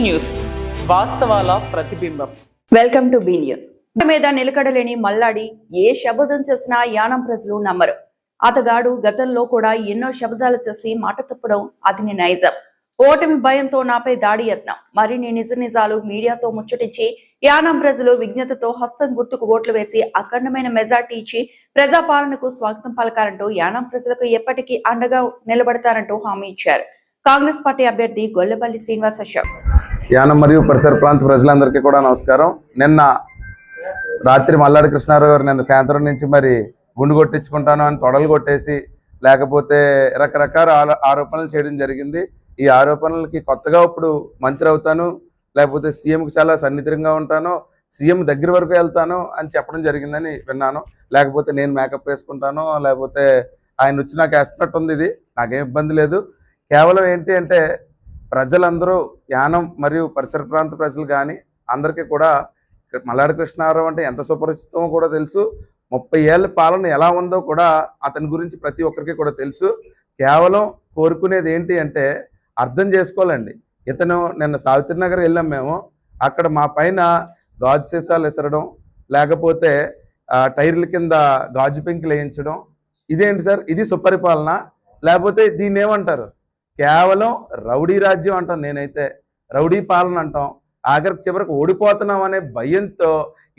News వాస్తవాల ప్రతిబింబం. Welcome to be news. మీద నిలకడలేని మల్లాడి ఏ శబదం చేసినా యానం ప్రజలు నమ్మరు. అతగాడు గతంలో కూడా ఎన్నో శబదాలు చేసి మాట తప్పడం అది నైజం. ఓటమి భయంతో నాపై దాడి యత్నం. మరిన్ని నిజ నిజాలు మీడియాతో ముచ్చటించి యానం ప్రజలు విజ్ఞతతో హస్తం గుర్తుకు ఓట్లు వేసి అఖండమైన మెజార్టీ ఇచ్చి ప్రజాపాలనకు స్వాగతం పలకారంటూ యానం ప్రజలకు ఎప్పటికీ అండగా నిలబడతారంటూ హామీ ఇచ్చారు కాంగ్రెస్ పార్టీ అభ్యర్థి గొల్లపల్లి శ్రీనివాస్ అశోక్. యానం మరియు పరిసర ప్రాంత ప్రజలందరికీ కూడా నమస్కారం. నిన్న రాత్రి మల్లాడి కృష్ణారావు గారు నిన్న సాయంత్రం నుంచి మరి గుండు కొట్టించుకుంటాను అని తొడలు కొట్టేసి లేకపోతే రకరకాల ఆరోపణలు చేయడం జరిగింది. ఈ ఆరోపణలకి కొత్తగా ఇప్పుడు మంత్రి అవుతాను, లేకపోతే సీఎంకి చాలా సన్నిహితంగా ఉంటాను, సీఎం దగ్గర వరకు వెళ్తాను అని చెప్పడం జరిగిందని విన్నాను. లేకపోతే నేను మేకప్ వేసుకుంటాను, లేకపోతే ఆయన వచ్చి నాకు వేస్తున్నట్టు ఉంది. ఇది నాకేం ఇబ్బంది లేదు. కేవలం ఏంటి అంటే ప్రజలందరూ యానం మరియు పరిసర ప్రాంత ప్రజలు కానీ అందరికీ కూడా మల్లాడి కృష్ణారావు అంటే ఎంత సుపరిచితమో కూడా తెలుసు. 30 ఏళ్ళ పాలన ఎలా ఉందో కూడా అతని గురించి ప్రతి ఒక్కరికి కూడా తెలుసు. కేవలం కోరుకునేది ఏంటి అంటే అర్థం చేసుకోవాలండి. ఇతను నిన్న సావిత్రి నగర్ వెళ్ళాం మేము. అక్కడ మా పైన గాజు సీసాలు విసరడం, లేకపోతే టైర్ల కింద గాజు పెంకులు వేయించడం, ఇదేంటి సార్? ఇది సుపరిపాలన? లేకపోతే దీన్ని ఏమంటారు? కేవలం రౌడీ రాజ్యం అంటాం. నేనైతే రౌడీ పాలన అంటాం. ఆఖరికి చివరికి ఓడిపోతున్నాం అనే భయంతో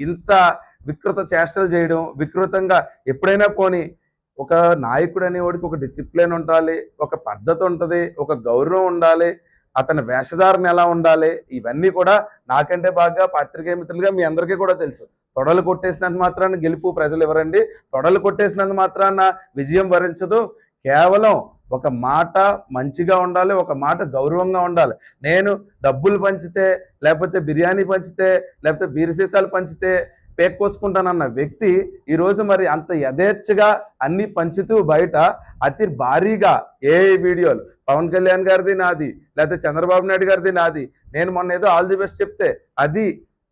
ఇంత వికృత చేష్టలు చేయడం, వికృతంగా ఎప్పుడైనా పోని ఒక నాయకుడు అనేవాడికి ఒక డిసిప్లిన్ ఉండాలి, ఒక పద్ధతి ఉంటుంది, ఒక గౌరవం ఉండాలి, అతని వేషధారణ ఎలా ఉండాలి, ఇవన్నీ కూడా నాకంటే బాగా పాత్రికేయ మిత్రులుగా మీ అందరికీ కూడా తెలుసు. తొడలు కొట్టేసినంత మాత్రాన గెలుపు ప్రజలు ఎవరండి? తొడలు కొట్టేసినంత మాత్రాన విజయం వరించదు. కేవలం ఒక మాట మంచిగా ఉండాలి, ఒక మాట గౌరవంగా ఉండాలి. నేను డబ్బులు పంచితే, లేకపోతే బిర్యానీ పంచితే, లేకపోతే బీరసీసాలు పంచితే పేక్కోసుకుంటానన్న వ్యక్తి ఈరోజు మరి అంత యథేచ్ఛగా అన్ని పంచుతూ బయట అతి భారీగా ఏ వీడియోలు పవన్ కళ్యాణ్ గారిది నాది, లేకపోతే చంద్రబాబు నాయుడు గారిది నాది, నేను మొన్న ఏదో ఆల్ ది బెస్ట్ చెప్తే అది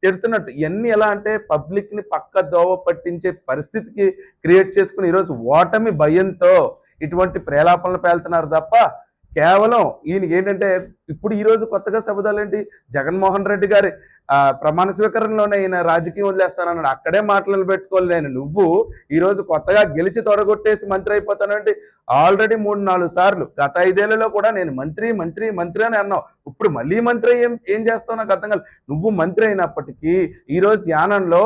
తిడుతున్నట్టు, ఇవన్నీ ఎలా అంటే పబ్లిక్ని పక్క దోవ పట్టించే పరిస్థితికి క్రియేట్ చేసుకుని ఈరోజు ఓటమి భయంతో ఇటువంటి ప్రేలాపనలు పేలుతున్నారు తప్ప కేవలం ఈయనకి ఏంటంటే ఇప్పుడు ఈరోజు కొత్తగా శబదాలు ఏంటి? జగన్మోహన్ రెడ్డి గారి ప్రమాణ స్వీకరణలోనే ఈయన రాజకీయం వదిలేస్తానన్నాడు. అక్కడే మాటలు పెట్టుకోలేను. నువ్వు ఈరోజు కొత్తగా గెలిచి తొడగొట్టేసి మంత్రి అయిపోతానంటే ఆల్రెడీ 3-4 సార్లు గత 5 ఏళ్లలో కూడా నేను మంత్రి మంత్రి మంత్రి అని అన్నావు. ఇప్పుడు మళ్ళీ మంత్రి ఏం చేస్తావు నాకు అర్థం కాదు. నువ్వు మంత్రి అయినప్పటికీ ఈరోజు యానంలో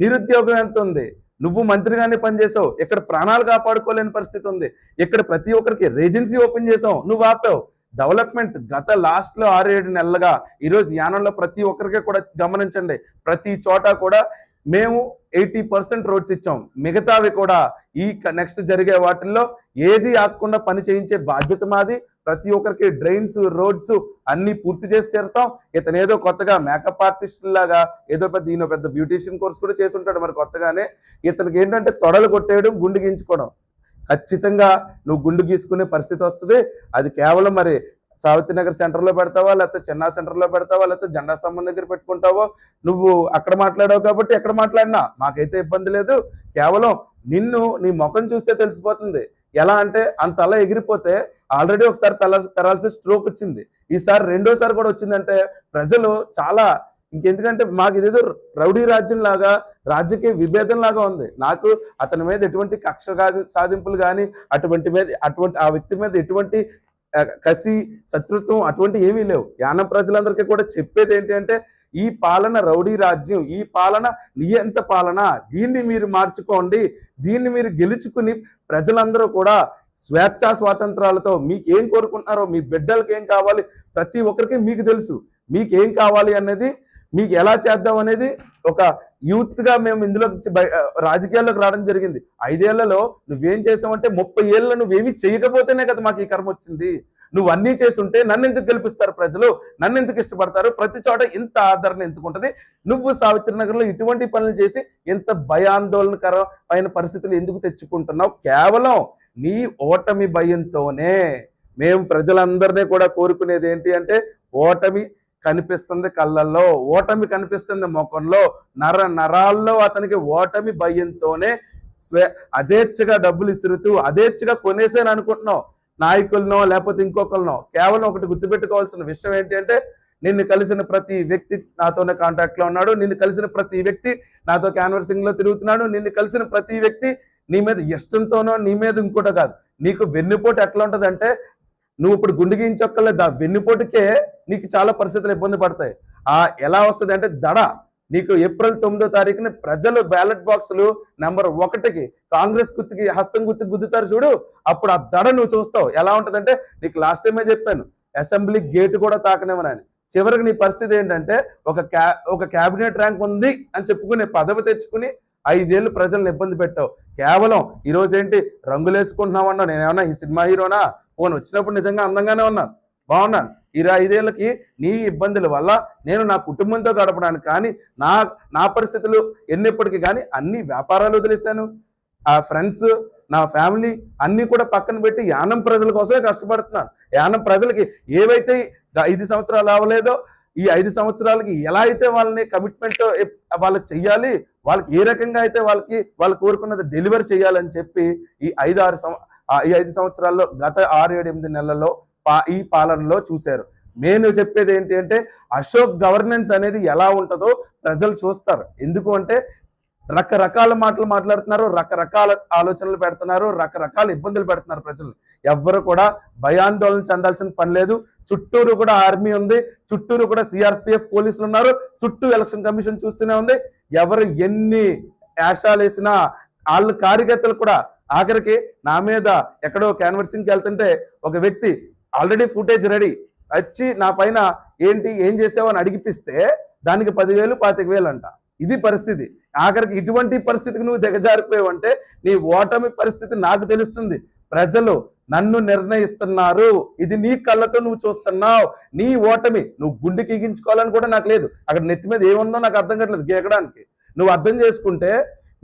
నిరుద్యోగం ఎంత ఉంది? నువ్వు మంత్రిగానే పనిచేసావు. ఇక్కడ ప్రాణాలు కాపాడుకోలేని పరిస్థితి ఉంది. ఇక్కడ ప్రతి ఒక్కరికి ఏజెన్సీ ఓపెన్ చేసావు, నువ్వు ఆపావు. డెవలప్మెంట్ గత లాస్ట్లో 6-7 నెలలుగా ఈరోజు యానంలో ప్రతి ఒక్కరికి కూడా గమనించండి, ప్రతి చోట కూడా మేము 80% రోడ్స్ ఇచ్చాం. మిగతావి కూడా ఈ నెక్స్ట్ జరిగే వాటిల్లో ఏది ఆగకుండా పని చేయించే బాధ్యత మాది. ప్రతి ఒక్కరికి డ్రైన్స్, రోడ్స్ అన్ని పూర్తి చేసి తీరుతాం. ఇతను ఏదో కొత్తగా మేకప్ ఆర్టిస్ట్ లాగా ఏదో పెద్ద బ్యూటీషియన్ కోర్స్ కూడా చేసి ఉంటాడు. మరి కొత్తగానే ఇతనికి ఏంటంటే తొడలు కొట్టేయడం, గుండు గీయించుకోవడం. ఖచ్చితంగా నువ్వు గుండు గీసుకునే పరిస్థితి వస్తుంది. అది కేవలం మరి సావిత్రి నగర్ సెంటర్లో పెడతావా, లేకపోతే చెన్నా సెంటర్లో పెడతావా, లేకపోతే జెండా స్తంభం దగ్గర పెట్టుకుంటావో, నువ్వు అక్కడ మాట్లాడావు కాబట్టి ఎక్కడ మాట్లాడినా మాకైతే ఇబ్బంది లేదు. కేవలం నీ ముఖం చూస్తే తెలిసిపోతుంది. ఎలా అంటే అంత అలా ఎగిరిపోతే ఆల్రెడీ ఒకసారి పెరాలసిస్ స్ట్రోక్ వచ్చింది, ఈసారి రెండోసారి కూడా వచ్చిందంటే ప్రజలు చాలా ఇంకెందుకంటే మాకు ఇదేదో రౌడీ రాజ్యం లాగా, రాజకీయ విభేదం లాగా ఉంది. నాకు అతని మీద ఎటువంటి కక్ష సాధింపులు కానీ అటువంటి ఆ వ్యక్తి మీద ఎటువంటి కసి, శత్రుత్వం అటువంటి ఏమీ లేవు. యానం ప్రజలందరికీ కూడా చెప్పేది ఏంటి అంటే ఈ పాలన రౌడీ రాజ్యం, ఈ పాలన నియంత పాలన, దీన్ని మీరు మార్చుకోండి, దీన్ని మీరు గెలుచుకుని ప్రజలందరూ కూడా స్వేచ్ఛా స్వాతంత్రాలతో మీకేం కోరుకుంటున్నారో, మీ బిడ్డలకి ఏం కావాలి, ప్రతి ఒక్కరికి మీకు తెలుసు. మీకేం కావాలి అనేది, మీకు ఎలా చేద్దాం అనేది ఒక యూత్గా మేము ఇందులో రాజకీయాల్లోకి రావడం జరిగింది. 5 ఏళ్లలో నువ్వేం చేసావంటే 30 ఏళ్ళలో నువ్వేమీ చేయకపోతేనే కదా మాకు ఈ కర్మ వచ్చింది. నువ్వు అన్నీ చేసి ఉంటే నన్ను ఎందుకు గెలిపిస్తారు ప్రజలు? నన్ను ఎందుకు ఇష్టపడతారు? ప్రతి చోట ఇంత ఆదరణ ఎందుకుంటుంది? నువ్వు సావిత్రి నగర్లో ఇటువంటి పనులు చేసి ఇంత భయాందోళనకరమైన పరిస్థితులు ఎందుకు తెచ్చుకుంటున్నావు? కేవలం నీ ఓటమి భయంతోనే. మేము ప్రజలందరినీ కూడా కోరుకునేది ఏంటి అంటే ఓటమి కనిపిస్తుంది కళ్ళల్లో, ఓటమి కనిపిస్తుంది ముఖంలో, నరాల్లో అతనికి ఓటమి భయంతోనే అదేచ్ఛగా డబ్బులు ఇస్తురుతూ అదేచ్ఛగా కొనేసాను అనుకుంటున్నావు నాయకులనో లేకపోతే ఇంకొకరినో. కేవలం ఒకటి గుర్తుపెట్టుకోవాల్సిన విషయం ఏంటి అంటే నిన్ను కలిసిన ప్రతి వ్యక్తి నాతోనే కాంటాక్ట్ లో ఉన్నాడు, నిన్ను కలిసిన ప్రతి వ్యక్తి నాతో క్యాన్వర్సింగ్ లో తిరుగుతున్నాడు, నిన్ను కలిసిన ప్రతి వ్యక్తి నీ మీద ఇష్టంతోనో నీ మీద ఇంకోటో కాదు. నీకు వెన్నుపోటు ఎట్లా ఉంటదంటే, నువ్వు ఇప్పుడు గుండె గీయించక్కర్లేదు, ఆ వెన్నుపోటుకే నీకు చాలా పరిస్థితులు ఇబ్బంది పడతాయి. ఎలా వస్తుంది అంటే దడ. నీకు ఏప్రిల్ 9వ తారీఖున ప్రజలు బ్యాలెట్ బాక్సులు నెంబర్ 1కి కాంగ్రెస్ గుర్తుకి హస్తం గుర్తుకి గుద్దుతారు చూడు, అప్పుడు ఆ దడ నువ్వు చూస్తావు. ఎలా ఉంటుందంటే, నీకు లాస్ట్ టైమే చెప్పాను, అసెంబ్లీ గేటు కూడా తాకనివ్వనని. చివరికి నీ పరిస్థితి ఏంటంటే, ఒక క్యాబినెట్ ర్యాంక్ ఉంది అని చెప్పుకునే పదవి తెచ్చుకుని 5 ఏళ్ళు ప్రజలను ఇబ్బంది పెట్టావు. కేవలం ఈరోజు ఏంటి రంగులేసుకుంటున్నావు అన్నా, నేనేమన్నా ఈ సినిమా హీరోనా? పోను వచ్చినప్పుడు నిజంగా అందంగానే ఉన్నాను, బాగున్నాను. 25 ఏళ్ళకి నీ ఇబ్బందుల వల్ల నేను నా కుటుంబంతో గడపడానికి కానీ నా పరిస్థితులు ఎన్నెప్పటికీ కానీ అన్ని వ్యాపారాలు వదిలేశాను. ఆ ఫ్రెండ్స్, నా ఫ్యామిలీ అన్నీ కూడా పక్కన పెట్టి యానం ప్రజల కోసమే కష్టపడుతున్నాను. యానం ప్రజలకి ఏవైతే 5 సంవత్సరాలు అవ్వలేదో, ఈ 5 సంవత్సరాలకి ఎలా అయితే వాళ్ళని కమిట్మెంట్ వాళ్ళకి చెయ్యాలి, వాళ్ళకి ఏ రకంగా అయితే వాళ్ళు కోరుకున్నది డెలివరీ చేయాలని చెప్పి ఈ 5 సంవత్సరాల్లో గత 6-7-8 నెలల్లో ఈ పాలనలో చూశారు. నేను చెప్పేది ఏంటి అంటే, అశోక్ గవర్నెన్స్ అనేది ఎలా ఉంటుందో ప్రజలు చూస్తారు. ఎందుకు అంటే రకరకాల మాటలు మాట్లాడుతున్నారు, రకరకాల ఆలోచనలు పెడుతున్నారు, రకరకాల ఇబ్బందులు పెడుతున్నారు ప్రజలు. ఎవ్వరు కూడా భయాందోళన చెందాల్సిన పని లేదు. చుట్టూరు కూడా ఆర్మీ ఉంది, చుట్టూరు కూడా సిఆర్పిఎఫ్ పోలీసులు ఉన్నారు, చుట్టూ ఎలక్షన్ కమిషన్ చూస్తూనే ఉంది. ఎవరు ఎన్ని యాషాలు వేసినా వాళ్ళ కార్యకర్తలు కూడా ఆఖరికి నా మీద ఎక్కడో క్యాన్వర్సింగ్కి వెళ్తుంటే ఒక వ్యక్తి ఆల్రెడీ ఫుటేజ్ రెడీ వచ్చి నా పైన ఏం చేసావు అని అడిగిపిస్తే దానికి 10,000 25,000 అంట. ఇది పరిస్థితి. ఆఖరికి ఇటువంటి పరిస్థితికి నువ్వు దిగజారిపోయావు అంటే నీ ఓటమి పరిస్థితి నాకు తెలుస్తుంది. ప్రజలు నన్ను నిర్ణయిస్తున్నారు, ఇది నీ కళ్ళతో నువ్వు చూస్తున్నావు. నీ ఓటమి నువ్వు గుండెకి ఎగించుకోవాలని కూడా నాకు లేదు. అక్కడ నెత్తి మీద ఏముందో నాకు అర్థం కావట్లేదు గీకడానికి. నువ్వు అర్థం చేసుకుంటే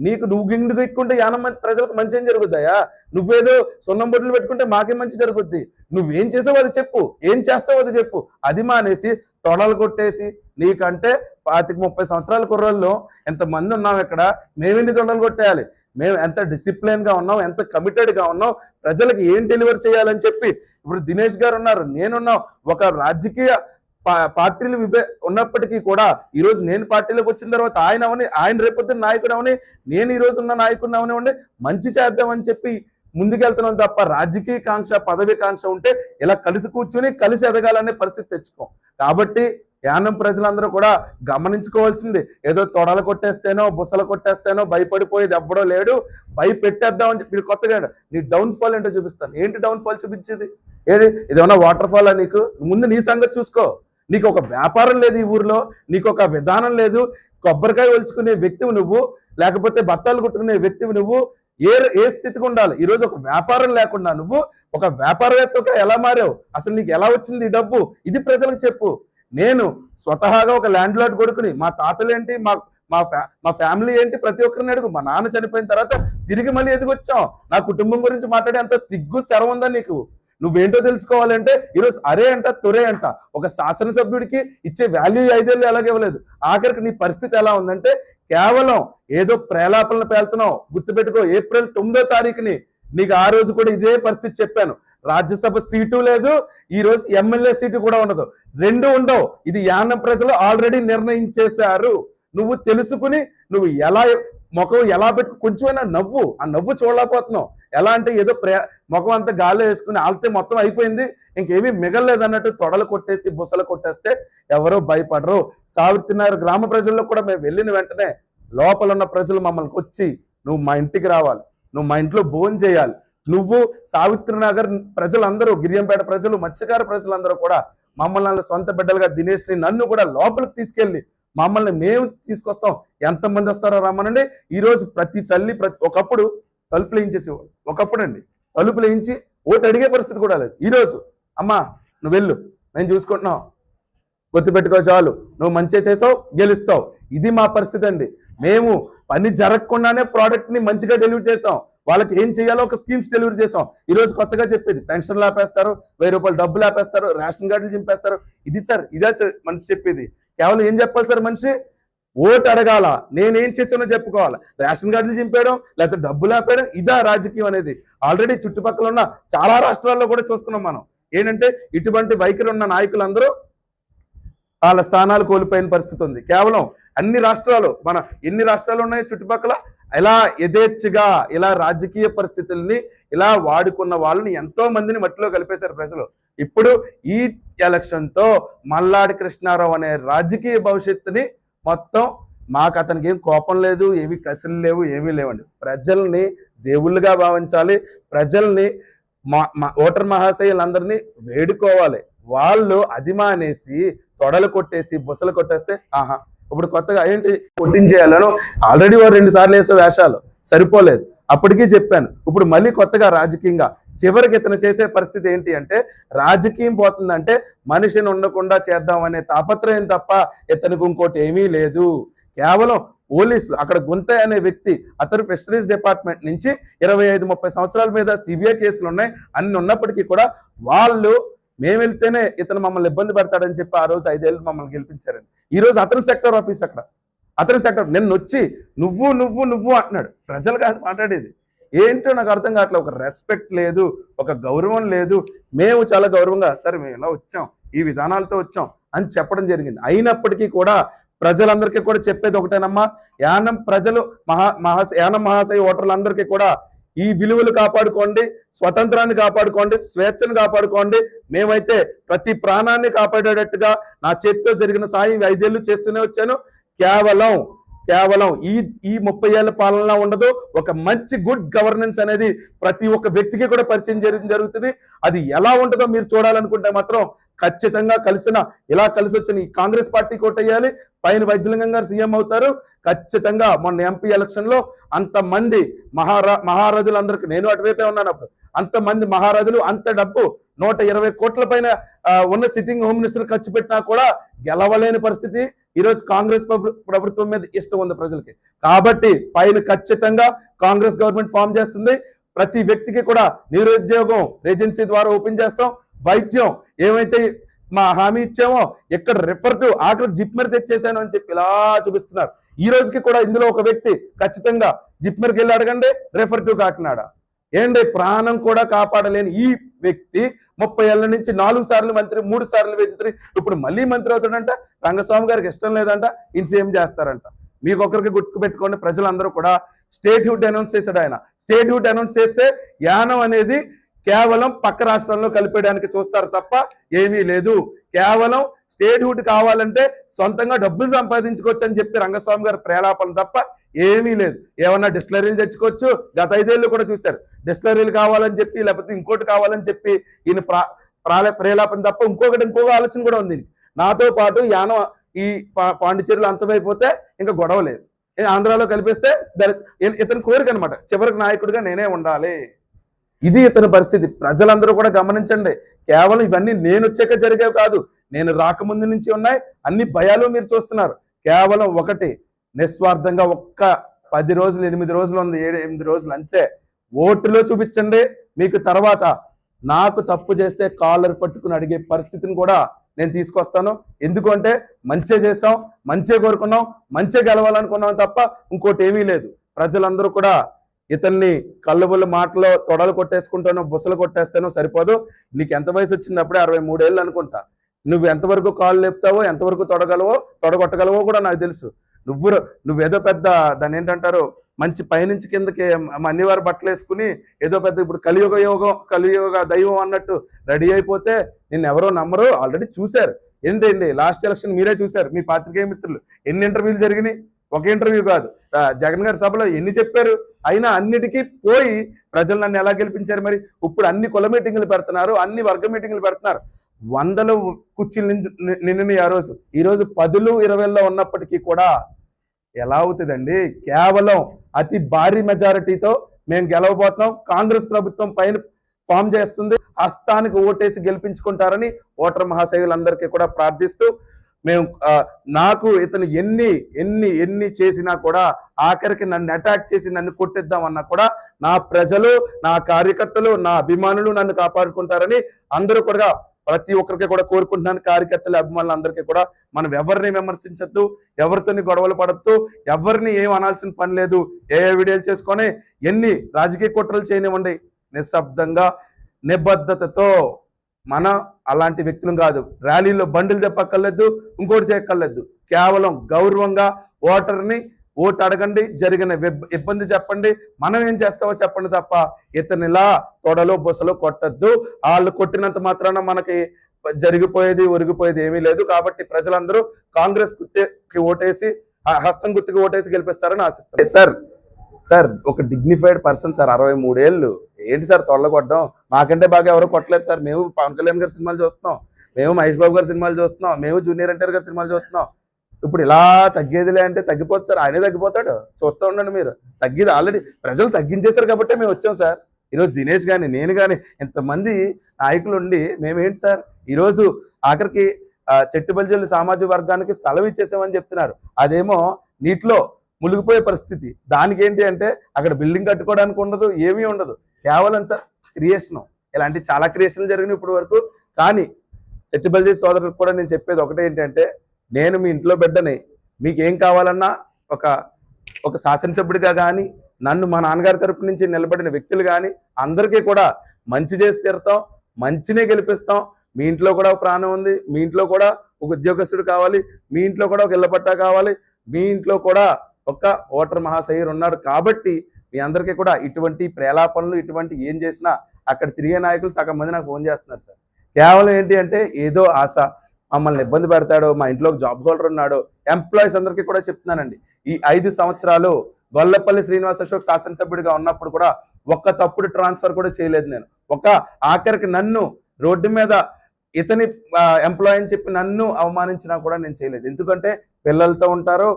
నువ్వు గిండు దిక్కుంటే 80 మంది ప్రజలకు మంచి ఏం జరుగుతాయా? నువ్వేదో సున్నం బొట్లు పెట్టుకుంటే మాకే మంచి జరుగుద్ది. నువ్వేం చేసావు అది చెప్పు, ఏం చేస్తావు అది చెప్పు. అది మానేసి తొడలు కొట్టేసి నీకంటే 25-30 సంవత్సరాల కుర్రోళ్ళు ఎంతమంది ఉన్నాం ఇక్కడ, మేమెన్ని తొడలు కొట్టేయాలి? మేము ఎంత డిసిప్లిన్ గా ఉన్నాం, ఎంత కమిటెడ్ గా ఉన్నాం, ప్రజలకు ఏం డెలివరీ చేయాలని చెప్పి. ఇప్పుడు దినేష్ గారు ఉన్నారు, నేనున్నాం. ఒక రాజకీయ పార్టీలు ఉన్నప్పటికీ కూడా ఈరోజు నేను పార్టీలోకి వచ్చిన తర్వాత ఆయన రేపొద్దున నాయకుడు అవని, నేను ఈరోజు ఉన్న నాయకుడిని అవనివ్వండి, మంచి చేద్దామని చెప్పి ముందుకెళ్తున్నాం తప్ప రాజకీయ కాంక్ష, పదవి కాంక్ష ఉంటే ఇలా కలిసి కూర్చుని కలిసి ఎదగాలనే పరిస్థితి తెచ్చుకోం. కాబట్టి యానం ప్రజలందరూ కూడా గమనించుకోవాల్సింది, ఏదో తొడలు కొట్టేస్తేనో బుసలు కొట్టేస్తేనో భయపడిపోయేది ఎవ్వడో లేడు. భయపెట్టేద్దామని చెప్పి మీరు కొత్తగా నీ డౌన్ ఫాల్ ఏంటో చూపిస్తాను. ఏంటి డౌన్ ఫాల్ చూపించేది? ఇదేమన్నా వాటర్ ఫాలా? నీకు ముందు నీ సంగతి చూసుకో. నీకు ఒక వ్యాపారం లేదు ఈ ఊర్లో, నీకు ఒక విధానం లేదు. కొబ్బరికాయ ఒలుచుకునే వ్యక్తివి నువ్వు, లేకపోతే బత్తాలు కొట్టుకునే వ్యక్తివి నువ్వు. ఏ స్థితికి ఉండాలి? ఈరోజు ఒక వ్యాపారం లేకుండా నువ్వు ఒక వ్యాపారవేత్తగా ఎలా మారావు? అసలు నీకు ఎలా వచ్చింది ఈ డబ్బు? ఇది ప్రజలకు చెప్పు. నేను స్వతహాగా ఒక ల్యాండ్ లార్డ్ కొడుకుని, మా తాతలేంటి, మా ఫ్యామిలీ ఏంటి, ప్రతి ఒక్కరిని అడుగు. మా నాన్న చనిపోయిన తర్వాత తిరిగి మళ్ళీ ఎదిగొచ్చాం. నా కుటుంబం గురించి మాట్లాడే అంత సిగ్గు శరం ఉందా నీకు? నువ్వేంటో తెలుసుకోవాలంటే ఈరోజు అరే అంట తొరే అంట ఒక శాసనసభ్యుడికి ఇచ్చే వాల్యూ 5 ఏళ్ళు ఎలాగ ఇవ్వలేదు. ఆఖరికి నీ పరిస్థితి ఎలా ఉందంటే కేవలం ఏదో ప్రేలాపనలు పేలుతున్నావు. గుర్తుపెట్టుకో, ఏప్రిల్ 9వ తారీఖుని నీకు ఆ రోజు కూడా ఇదే పరిస్థితి చెప్పాను. రాజ్యసభ సీటు లేదు, ఈ రోజు ఎమ్మెల్యే సీటు కూడా ఉండదు, 2 ఉండవు. ఇది యానం ప్రజలు ఆల్రెడీ నిర్ణయించేశారు. నువ్వు తెలుసుకుని నువ్వు ముఖం ఎలా పెట్టు, కొంచెమైనా నవ్వు. ఆ నవ్వు చూడలేకపోతున్నావు. ఎలా అంటే ఏదో ముఖం అంతా గాలి వేసుకుని ఆల్తే మొత్తం అయిపోయింది, ఇంకేమీ మిగలలేదు అన్నట్టు తొడలు కొట్టేసి బుసలు కొట్టేస్తే ఎవరో భయపడరు. సావిత్రినగర్ గ్రామ ప్రజల్లో కూడా మేము వెళ్ళిన వెంటనే లోపల ఉన్న ప్రజలు మమ్మల్ని వచ్చి నువ్వు మా ఇంటికి రావాలి, నువ్వు మా ఇంట్లో భోజనం చేయాలి. నువ్వు సావిత్రినగర్ ప్రజలందరూ, గిరియంపేట ప్రజలు, మత్స్యకార ప్రజలందరూ కూడా మమ్మల్ని సొంత బిడ్డలుగా దినేష్ని నన్ను కూడా లోపలికి తీసుకెళ్ళి మమ్మల్ని మేము తీసుకొస్తాం. ఎంతమంది వస్తారో రమ్మనండి. ఈరోజు ప్రతి తల్లి ఒకప్పుడు తలుపులు వేయించేసేవాడు. ఒకప్పుడు అండి తలుపులు వేయించి ఓటు అడిగే పరిస్థితి కూడా లేదు. ఈరోజు అమ్మా నువ్వు వెళ్ళు, నేను చూసుకుంటున్నావు, గుర్తుపెట్టుకో, చాలు, నువ్వు మంచిగా చేసావు, గెలుస్తావు. ఇది మా పరిస్థితి అండి. మేము పని జరగకుండానే ప్రోడక్ట్ని మంచిగా డెలివరీ చేస్తాం. వాళ్ళకి ఏం చేయాలో ఒక స్కీమ్స్ డెలివరీ చేస్తాం. ఈరోజు కొత్తగా చెప్పేది పెన్షన్లు ఆపేస్తారు, 1000 రూపాయలు డబ్బులు ఆపేస్తారు, రేషన్ కార్డులు చింపేస్తారు. ఇది సార్, ఇదే సార్ మనిషి చెప్పేది. కేవలం ఏం చెప్పాలి సార్ మనిషి? ఓటు అడగాల, నేనేం చేశానో చెప్పుకోవాలి. రేషన్ కార్డులు చింపేయడం లేకపోతే డబ్బులు ఆపేయడం, ఇదా రాజకీయం అనేది. ఆల్రెడీ చుట్టుపక్కల ఉన్న చాలా రాష్ట్రాల్లో కూడా చూస్తున్నాం మనం. ఏంటంటే ఇటువంటి వైఖరి ఉన్న నాయకులందరూ వాళ్ళ స్థానాలు కోల్పోయిన పరిస్థితి ఉంది. కేవలం అన్ని రాష్ట్రాలు, మన ఎన్ని రాష్ట్రాలు ఉన్నాయి చుట్టుపక్కల, ఇలా యథేచ్ఛగా ఇలా రాజకీయ పరిస్థితుల్ని ఇలా వాడుకున్న వాళ్ళని ఎంతో మందిని మట్టిలో కలిపేశారు ప్రజలు. ఇప్పుడు ఈ ఎలక్షన్ తో మల్లాడి కృష్ణారావు అనే రాజకీయ భవిష్యత్తుని మొత్తం, మాకు అతనికి ఏం కోపం లేదు, ఏమి కసిలు లేవు, ఏమీ లేవండి. ప్రజల్ని దేవుళ్ళుగా భావించాలి, ప్రజల్ని ఓటర్ మహాశయులందరినీ వేడుకోవాలి. వాళ్ళు అది మానేసి తొడలు కొట్టేసి బుసలు కొట్టేస్తే ఆహా ఇప్పుడు కొత్తగా ఏంటి కొట్టించేయాలను ఆల్రెడీ 2 సార్లు వేసే వేషాలు సరిపోలేదు, అప్పటికీ చెప్పాను. ఇప్పుడు మళ్ళీ కొత్తగా రాజకీయంగా చివరికి ఇతను చేసే పరిస్థితి ఏంటి అంటే, రాజకీయం పోతుందంటే మనిషిని ఉండకుండా చేద్దాం అనే తాపత్రయం తప్ప ఇతనికి ఇంకోటి ఏమీ లేదు. కేవలం పోలీసులు అక్కడ గుంతయ్య అనే వ్యక్తి, అతను ఫిషరీస్ డిపార్ట్మెంట్ నుంచి 25-30 సంవత్సరాల మీద సిబిఐ కేసులు ఉన్నాయి, అన్ని ఉన్నప్పటికీ కూడా వాళ్ళు మేము వెళ్తేనే ఇతను మమ్మల్ని ఇబ్బంది పెడతాడని చెప్పి ఆ రోజు 5 ఏళ్ళు మమ్మల్ని గెలిపించారండి. ఈ రోజు అతని సెక్టర్ ఆఫీస్ అక్కడ, అతని సెక్టర్ నిన్న వచ్చి నువ్వు నువ్వు నువ్వు అంటున్నాడు. ప్రజలు కాదు మాట్లాడేది, ఏంటో నాకు అర్థం కావట్లేదు. ఒక రెస్పెక్ట్ లేదు, ఒక గౌరవం లేదు. మేము చాలా గౌరవంగా సరే మేము ఇలా వచ్చాం, ఈ విధానాలతో వచ్చాం అని చెప్పడం జరిగింది. అయినప్పటికీ కూడా ప్రజలందరికీ కూడా చెప్పేది ఒకటేనమ్మా, యానం ప్రజలు యానం మహాశయ ఓటర్లందరికీ కూడా ఈ విలువలు కాపాడుకోండి, స్వతంత్రాన్ని కాపాడుకోండి, స్వేచ్ఛను కాపాడుకోండి. మేమైతే ప్రతి ప్రాణాన్ని కాపాడేటట్టుగా నా చేతితో జరిగిన సాయం 5 ఏళ్ళు చేస్తూనే వచ్చాను. కేవలం ఈ 30 ఏళ్ల పాలన ఉండదు. ఒక మంచి గుడ్ గవర్నెన్స్ అనేది ప్రతి ఒక్క వ్యక్తికి కూడా పరిచయం జరుగుతుంది. అది ఎలా ఉంటుందో మీరు చూడాలనుకుంటే మాత్రం ఖచ్చితంగా ఇలా కలిసి వచ్చిన ఈ కాంగ్రెస్ పార్టీ కోటేయాలి. పైన వైద్యలింగం గారు సీఎం అవుతారు ఖచ్చితంగా. మొన్న ఎంపీ ఎలక్షన్ లో అంతమంది మహారాజులందరికీ, నేను అటువైపే ఉన్నాను అప్పుడు, అంతమంది మహారాజులు, అంత డబ్బు 120 కోట్ల పైన ఉన్న సిట్టింగ్ హోమ్ మినిస్టర్ ఖర్చు పెట్టినా కూడా గెలవలేని పరిస్థితి. ఈరోజు కాంగ్రెస్ ప్రభుత్వం మీద ఇష్టం ఉంది ప్రజలకి. కాబట్టి పైన ఖచ్చితంగా కాంగ్రెస్ గవర్నమెంట్ ఫామ్ చేస్తుంది. ప్రతి వ్యక్తికి కూడా నిరుద్యోగం ఏజెన్సీ ద్వారా ఓపెన్ చేస్తాం. వైద్యం ఏమైతే మా హామీ ఇచ్చామో ఎక్కడ రిఫర్ టు ఆఖరి జిప్మర్ తెచ్చేసాను అని చెప్పి ఇలా చూపిస్తున్నారు. ఈ రోజుకి కూడా ఇందులో ఒక వ్యక్తి ఖచ్చితంగా జిప్మర్కి వెళ్ళి అడగండి, రిఫర్ టు కాకినాడ. ఏంటి ప్రాణం కూడా కాపాడలేని ఈ వ్యక్తి 30 ఏళ్ల నుంచి 4 సార్లు మంత్రి, 3 సార్లు మంత్రి, ఇప్పుడు మళ్ళీ మంత్రి అవుతాడంట. రంగస్వామి గారికి ఇష్టం లేదంట, ఈయన సీఎం చేస్తారంట. మీకు ఒకరికి గుర్తు పెట్టుకోండి, ప్రజలందరూ కూడా స్టేట్ హుడ్ అనౌన్స్ చేశాడు ఆయన. స్టేట్ హుడ్ అనౌన్స్ చేస్తే యానం అనేది కేవలం పక్క రాష్ట్రాల్లో కలిపేయడానికి చూస్తారు తప్ప ఏమీ లేదు. కేవలం స్టేట్ హుడ్ కావాలంటే సొంతంగా డబ్బులు సంపాదించుకోవచ్చు అని చెప్పి రంగస్వామి గారు ప్రేలాపన తప్ప ఏమీ లేదు. ఏమన్నా డిస్టిలరీలు తెచ్చుకోవచ్చు, గత 5 ఏళ్ళు కూడా చూశారు. డిస్టిలరీలు కావాలని చెప్పి, లేకపోతే ఇంకోటి కావాలని చెప్పి ఈయన ప్రేలాపన తప్ప ఇంకొక ఆలోచన కూడా ఉంది. నాతో పాటు యానం ఈ పాండిచేరిలో అంతమైపోతే ఇంకా గొడవ లేదు, ఆంధ్రాలో కలిపేస్తే ఇతని కోరిక అనమాట, చివరికి నాయకుడిగా నేనే ఉండాలి. ఇది ఇతని పరిస్థితి. ప్రజలందరూ కూడా గమనించండి. కేవలం ఇవన్నీ నేను వచ్చాక జరిగేవి కాదు, నేను రాకముందు నుంచి ఉన్నాయి. అన్ని భయాలు మీరు చూస్తున్నారు. కేవలం ఒకటి, నిస్వార్థంగా ఒక్క 10 రోజులు 8 రోజులు ఉంది, 7-8 రోజులు అంతే. ఓటులో చూపించండి. మీకు తర్వాత నాకు తప్పు చేస్తే కాలర్ పట్టుకుని అడిగే పరిస్థితిని కూడా నేను తీసుకొస్తాను. ఎందుకంటే మంచి చేసాం, మంచి కోరుకున్నాం, మంచి గెలవాలనుకున్నాం తప్ప ఇంకోటి ఏమీ లేదు. ప్రజలందరూ కూడా ఇతన్ని కళ్ళబుల్ల మాటలో తొడలు కొట్టేసుకుంటానో బుసలు కొట్టేస్తానో సరిపోదు. నీకు ఎంత వయసు వచ్చింది? అప్పుడే 63 ఏళ్ళు అనుకుంటా. నువ్వు ఎంతవరకు కాళ్ళు లేపుతావో, ఎంతవరకు తొడగొట్టగలవో కూడా నాకు తెలుసు. నువ్వేదో పెద్ద దాన్ని ఏంటంటారు, మంచి పైనుంచి కిందకి అన్నివారు బట్టలు వేసుకుని ఏదో పెద్ద ఇప్పుడు కలియుగ దైవం అన్నట్టు రెడీ అయిపోతే నిన్ను ఎవరో నమ్మరు. ఆల్రెడీ చూశారు. ఏంటండి లాస్ట్ ఎలక్షన్ మీరే చూశారు, మీ పాత్రికేయ మిత్రులు. ఎన్ని ఇంటర్వ్యూలు జరిగినాయి? ఒక ఇంటర్వ్యూ కాదు, జగన్ గారి సభలో ఎన్ని చెప్పారు. అయినా అన్నిటికీ పోయి ప్రజలు నన్ను ఎలా గెలిపించారు? మరి ఇప్పుడు అన్ని కుల మీటింగులు పెడుతున్నారు, అన్ని వర్గ మీటింగులు పెడుతున్నారు. 100 కుర్చీలు నిన్న ఆ రోజు, ఈ రోజు 10, 20లో ఉన్నప్పటికీ కూడా ఎలా అవుతుందండి? కేవలం అతి భారీ మెజారిటీతో మేము గెలవబోతున్నాం. కాంగ్రెస్ ప్రభుత్వం పైన ఫామ్ చేస్తుంది. హస్తానికి ఓటేసి గెలిపించుకుంటారని ఓటర్ మహాశయులందరికీ కూడా ప్రార్థిస్తూ, మేము నాకు ఇతను ఎన్ని చేసినా కూడా ఆఖరికి నన్ను అటాక్ చేసి నన్ను కొట్టిద్దామన్నా కూడా నా ప్రజలు, నా కార్యకర్తలు, నా అభిమానులు నన్ను కాపాడుకుంటారని అందరూ కూడా ప్రతి ఒక్కరికి కూడా కోరుకుంటున్నాను. కార్యకర్తలు, అభిమానులు అందరికీ కూడా మనం ఎవరిని విమర్శించద్దు, ఎవరితోని గొడవలు పడద్దు, ఎవరిని ఏం అనాల్సిన పని లేదు. ఏ వీడియోలు చేసుకొని ఎన్ని రాజకీయ కుట్రలు చేయనివ్వండి, నిశ్శబ్దంగా నిబద్ధతతో మనం అలాంటి వ్యక్తులు కాదు. ర్యాలీలో బండ్లు చెప్పక్కర్లేదు, ఇంకోటి చేయక్కర్లేదు. కేవలం గౌరవంగా ఓటర్ని ఓటు అడగండి, జరిగిన ఇబ్బంది చెప్పండి, మనం ఏం చేస్తావో చెప్పండి తప్ప ఇతనిలా తొడలో బొసలో కొట్టద్దు. వాళ్ళు కొట్టినంత మాత్రాన మనకి జరిగిపోయేది ఒరిగిపోయేది ఏమీ లేదు. కాబట్టి ప్రజలందరూ కాంగ్రెస్ గుర్తుకి ఓటేసి, హస్తం గుర్తుకి ఓటేసి గెలిపిస్తారని ఆశిస్తారు. సార్ ఒక డిగ్నిఫైడ్ పర్సన్ సార్, 63 ఏళ్ళు ఏంటి సార్ తొడలు కొట్టడం? మాకంటే బాగా ఎవరో కొట్టలేరు సార్. మేము పవన్ కళ్యాణ్ గారి సినిమాలు చూస్తున్నాం, మేము మహేష్ బాబు గారి సినిమాలు చూస్తున్నాం, మేము జూనియర్ ఎన్టీఆర్ గారి సినిమాలు చూస్తున్నాం. ఇప్పుడు ఇలా తగ్గేదిలే అంటే తగ్గిపోతుంది సార్. ఆయనే తగ్గిపోతాడు, చూస్తూ ఉండండి మీరు. తగ్గేది ఆల్రెడీ ప్రజలు తగ్గించేశారు కాబట్టి మేము వచ్చాం సార్. ఈరోజు దినేష్ కానీ నేను కానీ ఇంతమంది నాయకులు ఉండి మేమేంటి సార్ ఈరోజు ఆఖరికి చెట్టుబల్జల్లి సామాజిక వర్గానికి స్థలం ఇచ్చేసామని చెప్తున్నారు. అదేమో నీటిలో మునిగిపోయే పరిస్థితి. దానికి ఏంటి అంటే అక్కడ బిల్డింగ్ కట్టుకోవడానికి ఉండదు, ఏమీ ఉండదు. కేవలం సార్ క్రియేషన్. ఇలాంటి చాలా క్రియేషన్లు జరిగినాయి ఇప్పటి వరకు. కానీ చెట్టుబల్జల్లి సోదరులకు కూడా నేను చెప్పేది ఒకటే ఏంటంటే, నేను మీ ఇంట్లో బిడ్డని, మీకేం కావాలన్నా ఒక శాసనసభ్యుడిగా కానీ, నన్ను మా నాన్నగారి తరపు నుంచి నిలబడిన వ్యక్తులు కానీ అందరికీ కూడా మంచి చేసి తీరుతాం, మంచినే గెలిపిస్తాం. మీ ఇంట్లో కూడా ఒక ప్రాణం ఉంది, మీ ఇంట్లో కూడా ఒక ఉద్యోగస్తుడు కావాలి, మీ ఇంట్లో కూడా ఒక ఇళ్ల పట్టా కావాలి, మీ ఇంట్లో కూడా ఒక ఓటర్ మహాశయుడు ఉన్నారు. కాబట్టి మీ అందరికీ కూడా ఇటువంటి ప్రేలాపనలు ఇటువంటి ఏం చేసినా అక్కడ తిరిగే నాయకులు సగం మంది నాకు ఫోన్ చేస్తున్నారు సార్. కేవలం ఏంటి అంటే ఏదో ఆశ, మమ్మల్ని ఇబ్బంది పెడతాడు, మా ఇంట్లో జాబ్ హోల్డర్ ఉన్నాడు. ఎంప్లాయీస్ అందరికీ కూడా చెప్తున్నానండి, ఈ 5 సంవత్సరాలు గొల్లపల్లి శ్రీనివాస్ అశోక్ శాసనసభ్యుడిగా ఉన్నప్పుడు కూడా ఒక్క తప్పుడు ట్రాన్స్ఫర్ కూడా చేయలేదు నేను. ఆఖరికి నన్ను రోడ్డు మీద ఇతని ఎంప్లాయీ అని చెప్పి నన్ను అవమానించినా కూడా నేను చేయలేదు. ఎందుకంటే పిల్లలతో ఉంటారు,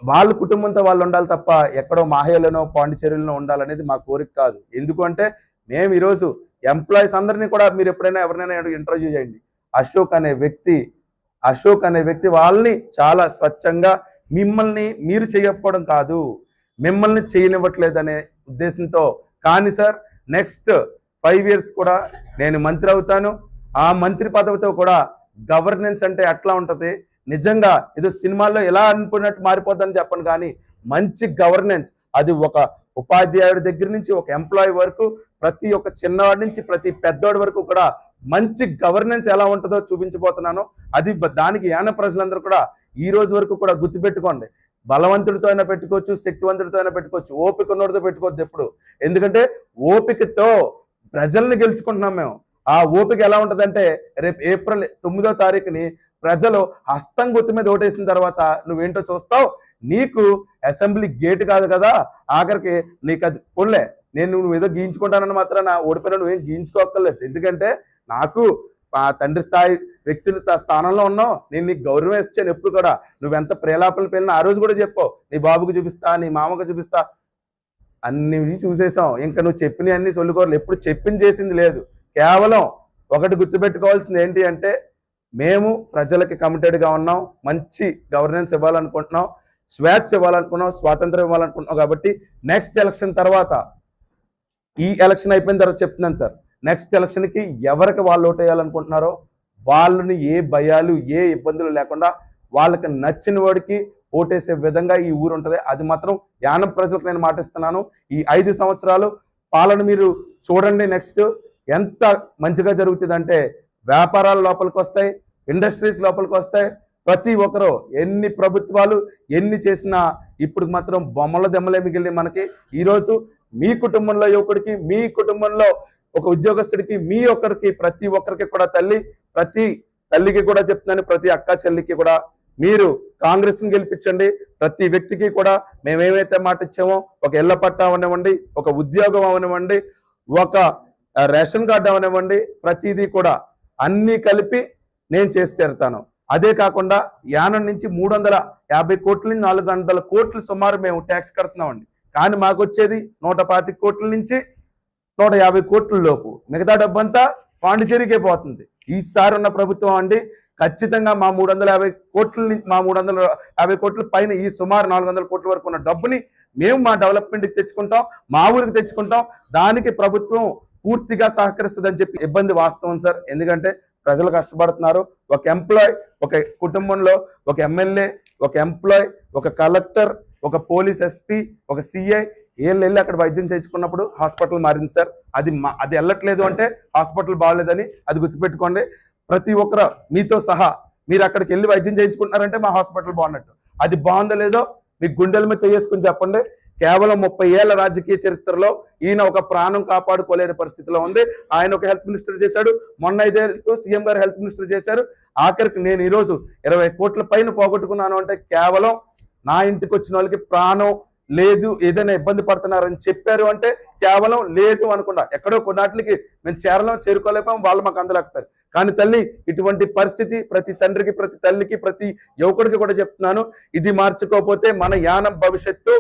వాళ్ళ కుటుంబంతో వాళ్ళు ఉండాలి తప్ప ఎక్కడో మాహేలోనో పాండిచేరిలోనో ఉండాలనేది మా కోరిక కాదు. ఎందుకంటే మేము ఈరోజు ఎంప్లాయీస్ అందరినీ కూడా, మీరు ఎప్పుడైనా ఎవరినైనా ఇంటర్వ్యూ చేయండి, అశోక్ అనే వ్యక్తి వాళ్ళని చాలా స్వచ్ఛంగా, మిమ్మల్ని మీరు చేయకపోవడం కాదు, మిమ్మల్ని చేయనివ్వట్లేదనే ఉద్దేశంతో. కానీ సార్ నెక్స్ట్ 5 years కూడా నేను మంత్రి అవుతాను. ఆ మంత్రి పదవితో కూడా గవర్నెన్స్ అంటే ఎట్లా ఉంటుంది, నిజంగా ఏదో సినిమాల్లో ఎలా అనుకున్నట్టు మారిపోద్దని చెప్పను, కానీ మంచి గవర్నెన్స్, అది ఒక ఉపాధ్యాయుడి దగ్గర నుంచి ఒక ఎంప్లాయీ వరకు, ప్రతి ఒక్క చిన్నవాడి నుంచి ప్రతి పెద్దవాడి వరకు కూడా మంచి గవర్నెన్స్ ఎలా ఉంటుందో చూపించబోతున్నాను. అది దానికి యాన ప్రజలందరూ కూడా ఈ రోజు వరకు కూడా గుర్తుపెట్టుకోండి. బలవంతుడితో అయినా పెట్టుకోవచ్చు, శక్తివంతుడితో అయినా పెట్టుకోవచ్చు, ఓపిక ఉన్నోడితో పెట్టుకోవచ్చు ఎప్పుడు. ఎందుకంటే ఓపికతో ప్రజల్ని గెలుచుకుంటున్నాం మేము. ఆ ఓపిక ఎలా ఉంటుందంటే, రేపు April 9వ తారీఖుని ప్రజలు హస్తం గుర్తు మీద ఓటేసిన తర్వాత నువ్వేంటో చూస్తావు. నీకు అసెంబ్లీ గేట్ కాదు కదా, ఆఖరికి నీకు అది పొల్లే. నువ్వు ఏదో గీయించుకుంటానని మాత్రాన ఓడిపోయినా నువ్వేం గీయించుకోక్కర్లేదు. ఎందుకంటే నాకు ఆ తండ్రి స్థాయి వ్యక్తుల స్థానంలో ఉన్నావు, నేను నీకు గౌరవం ఇచ్చాను ఎప్పుడు కూడా. నువ్వెంత ప్రేలాపలు పెళ్ళినా ఆ రోజు కూడా చెప్పావు, నీ బాబుకు చూపిస్తా, నీ మామకు చూపిస్తా, అన్ని చూసేసాం. ఇంకా నువ్వు చెప్పిన అన్ని సొల్లుకోరలు, ఎప్పుడు చెప్పింది చేసింది లేదు. కేవలం ఒకటి గుర్తుపెట్టుకోవాల్సింది ఏంటి అంటే, మేము ప్రజలకి కమిటెడ్గా ఉన్నాం, మంచి గవర్నెన్స్ ఇవ్వాలనుకుంటున్నాం, స్వేచ్ఛ ఇవ్వాలనుకున్నాం, స్వాతంత్రం ఇవ్వాలనుకుంటున్నాం. కాబట్టి నెక్స్ట్ ఎలక్షన్ తర్వాత, ఈ ఎలక్షన్ అయిపోయిన తర్వాత చెప్తున్నాను సార్, నెక్స్ట్ ఎలక్షన్కి ఎవరికి వాళ్ళు ఓటేయాలనుకుంటున్నారో వాళ్ళని ఏ భయాలు ఏ ఇబ్బందులు లేకుండా వాళ్ళకి నచ్చిన వాడికి ఓటేసే విధంగా ఈ ఊరు ఉంటుంది. అది మాత్రం యానం ప్రజలకు నేను మాటిస్తున్నాను. ఈ 5 సంవత్సరాలు పాలన మీరు చూడండి. నెక్స్ట్ ఎంత మంచిగా జరుగుతుందంటే, వ్యాపారాలు లోపలికి వస్తాయి, ఇండస్ట్రీస్ లోపలికి వస్తాయి. ప్రతి ఒక్కరు ఎన్ని ప్రభుత్వాలు ఎన్ని చేసినా ఇప్పుడు మాత్రం బొమ్మల దెమ్మలే మిగిలి మనకి. ఈరోజు మీ కుటుంబంలో యువకుడికి, మీ కుటుంబంలో ఒక ఉద్యోగస్తుడికి, మీ ఒక్కరికి, ప్రతి ఒక్కరికి కూడా ప్రతి తల్లికి కూడా చెప్తున్నాను, ప్రతి అక్క చెల్లికి కూడా మీరు కాంగ్రెస్ని గెలిపించండి. ప్రతి వ్యక్తికి కూడా మేమేమైతే మాట ఇచ్చామో, ఒక ఇళ్ల పట్టా అవనివ్వండి, ఒక ఉద్యోగం అవనివ్వండి, ఒక రేషన్ కార్డు అవనివ్వండి, ప్రతిదీ కూడా అన్నీ కలిపి నేను చేసి తీరుతాను. అదే కాకుండా యానం నుంచి 350 కోట్ల నుంచి 400 కోట్లు సుమారు మేము ట్యాక్స్ కడుతున్నామండి. కానీ మాకు వచ్చేది 125 కోట్ల నుంచి 150 కోట్ల లోపు. మిగతా డబ్బంతా పాండిచేరికే పోతుంది. ఈసారి ఉన్న ప్రభుత్వం అండి ఖచ్చితంగా మా 350 కోట్ల నుంచి, మా 350 కోట్ల పైన ఈ సుమారు 400 కోట్ల వరకు ఉన్న డబ్బుని మేము మా డెవలప్మెంట్కి తెచ్చుకుంటాం, మా ఊరికి తెచ్చుకుంటాం. దానికి ప్రభుత్వం పూర్తిగా సహకరిస్తుందని చెప్పి ఇబ్బంది వాస్తవం సార్. ఎందుకంటే ప్రజలు కష్టపడుతున్నారు. ఒక ఎంప్లాయ్, ఒక కుటుంబంలో ఒక ఎమ్మెల్యే, ఒక ఎంప్లాయ్, ఒక కలెక్టర్, ఒక పోలీస్ ఎస్పీ, ఒక సిఐ, ఏళ్ళు వెళ్ళి అక్కడ వైద్యం చేయించుకున్నప్పుడు హాస్పిటల్ మారింది సార్. అది వెళ్ళట్లేదు అంటే హాస్పిటల్ బాగలేదని అది గుర్తుపెట్టుకోండి. ప్రతి ఒక్కరు మీతో సహా మీరు అక్కడికి వెళ్ళి వైద్యం చేయించుకుంటున్నారంటే మా హాస్పిటల్ బాగున్నట్టు. అది బాగుందో లేదో మీకు గుండెల మీద చేసుకుని చెప్పండి. కేవలం 30 ఏళ్ల రాజకీయ చరిత్రలో ఈయన ఒక ప్రాణం కాపాడుకోలేని పరిస్థితిలో ఉంది. ఆయన ఒక హెల్త్ మినిస్టర్ చేశాడు, మొన్న 5 ఏళ్ళకు సీఎం గారు హెల్త్ మినిస్టర్ చేశారు. ఆఖరికి నేను ఈరోజు 20 కోట్ల పైన పోగొట్టుకున్నాను అంటే కేవలం నా ఇంటికి వచ్చిన వాళ్ళకి ప్రాణం లేదు, ఏదైనా ఇబ్బంది పడుతున్నారని చెప్పారు అంటే కేవలం లేదు అనుకున్నా. ఎక్కడో కొన్నాటికి మేము చేరుకోలేకపోయాం, వాళ్ళు మాకు అందలేకపోయారు. కానీ తల్లి, ఇటువంటి పరిస్థితి ప్రతి తండ్రికి, ప్రతి తల్లికి, ప్రతి యువకుడికి కూడా చెప్తున్నాను. ఇది మార్చుకోకపోతే మన యానం భవిష్యత్తు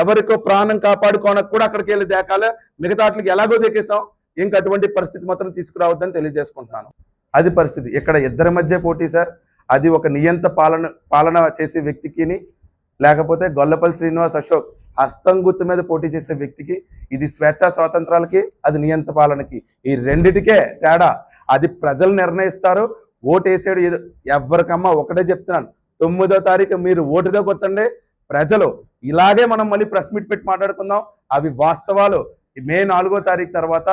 ఎవరికో ప్రాణం కాపాడుకోనకు కూడా అక్కడికి వెళ్ళి దేకాలే, మిగతా వాటికి ఎలాగో దేకేసాం. ఇంక అటువంటి పరిస్థితి మాత్రం తీసుకురావద్దని తెలియజేసుకుంటున్నాను. అది పరిస్థితి. ఇక్కడ ఇద్దరి మధ్య పోటీ సార్. అది ఒక నియంత పాలన చేసే వ్యక్తికి, లేకపోతే గొల్లపల్లి శ్రీనివాస్ అశోక్ హస్తం గుర్తు మీద పోటీ చేసే వ్యక్తికి. ఇది స్వేచ్ఛా స్వాతంత్రాలకి, అది నియంత పాలనకి, ఈ రెండిటికే తేడా. అది ప్రజలు నిర్ణయిస్తారు. ఓటు వేసాడు ఎవరికమ్మా ఒకటే చెప్తున్నాను, 9వ తారీఖు మీరు ఓటుతో కొత్తండి. ప్రజలు ఇలాగే మనం మళ్ళీ ప్రెస్ మీట్ పెట్టి మాట్లాడుకుందాం. అవి వాస్తవాలు. మే 4వ తారీఖు తర్వాత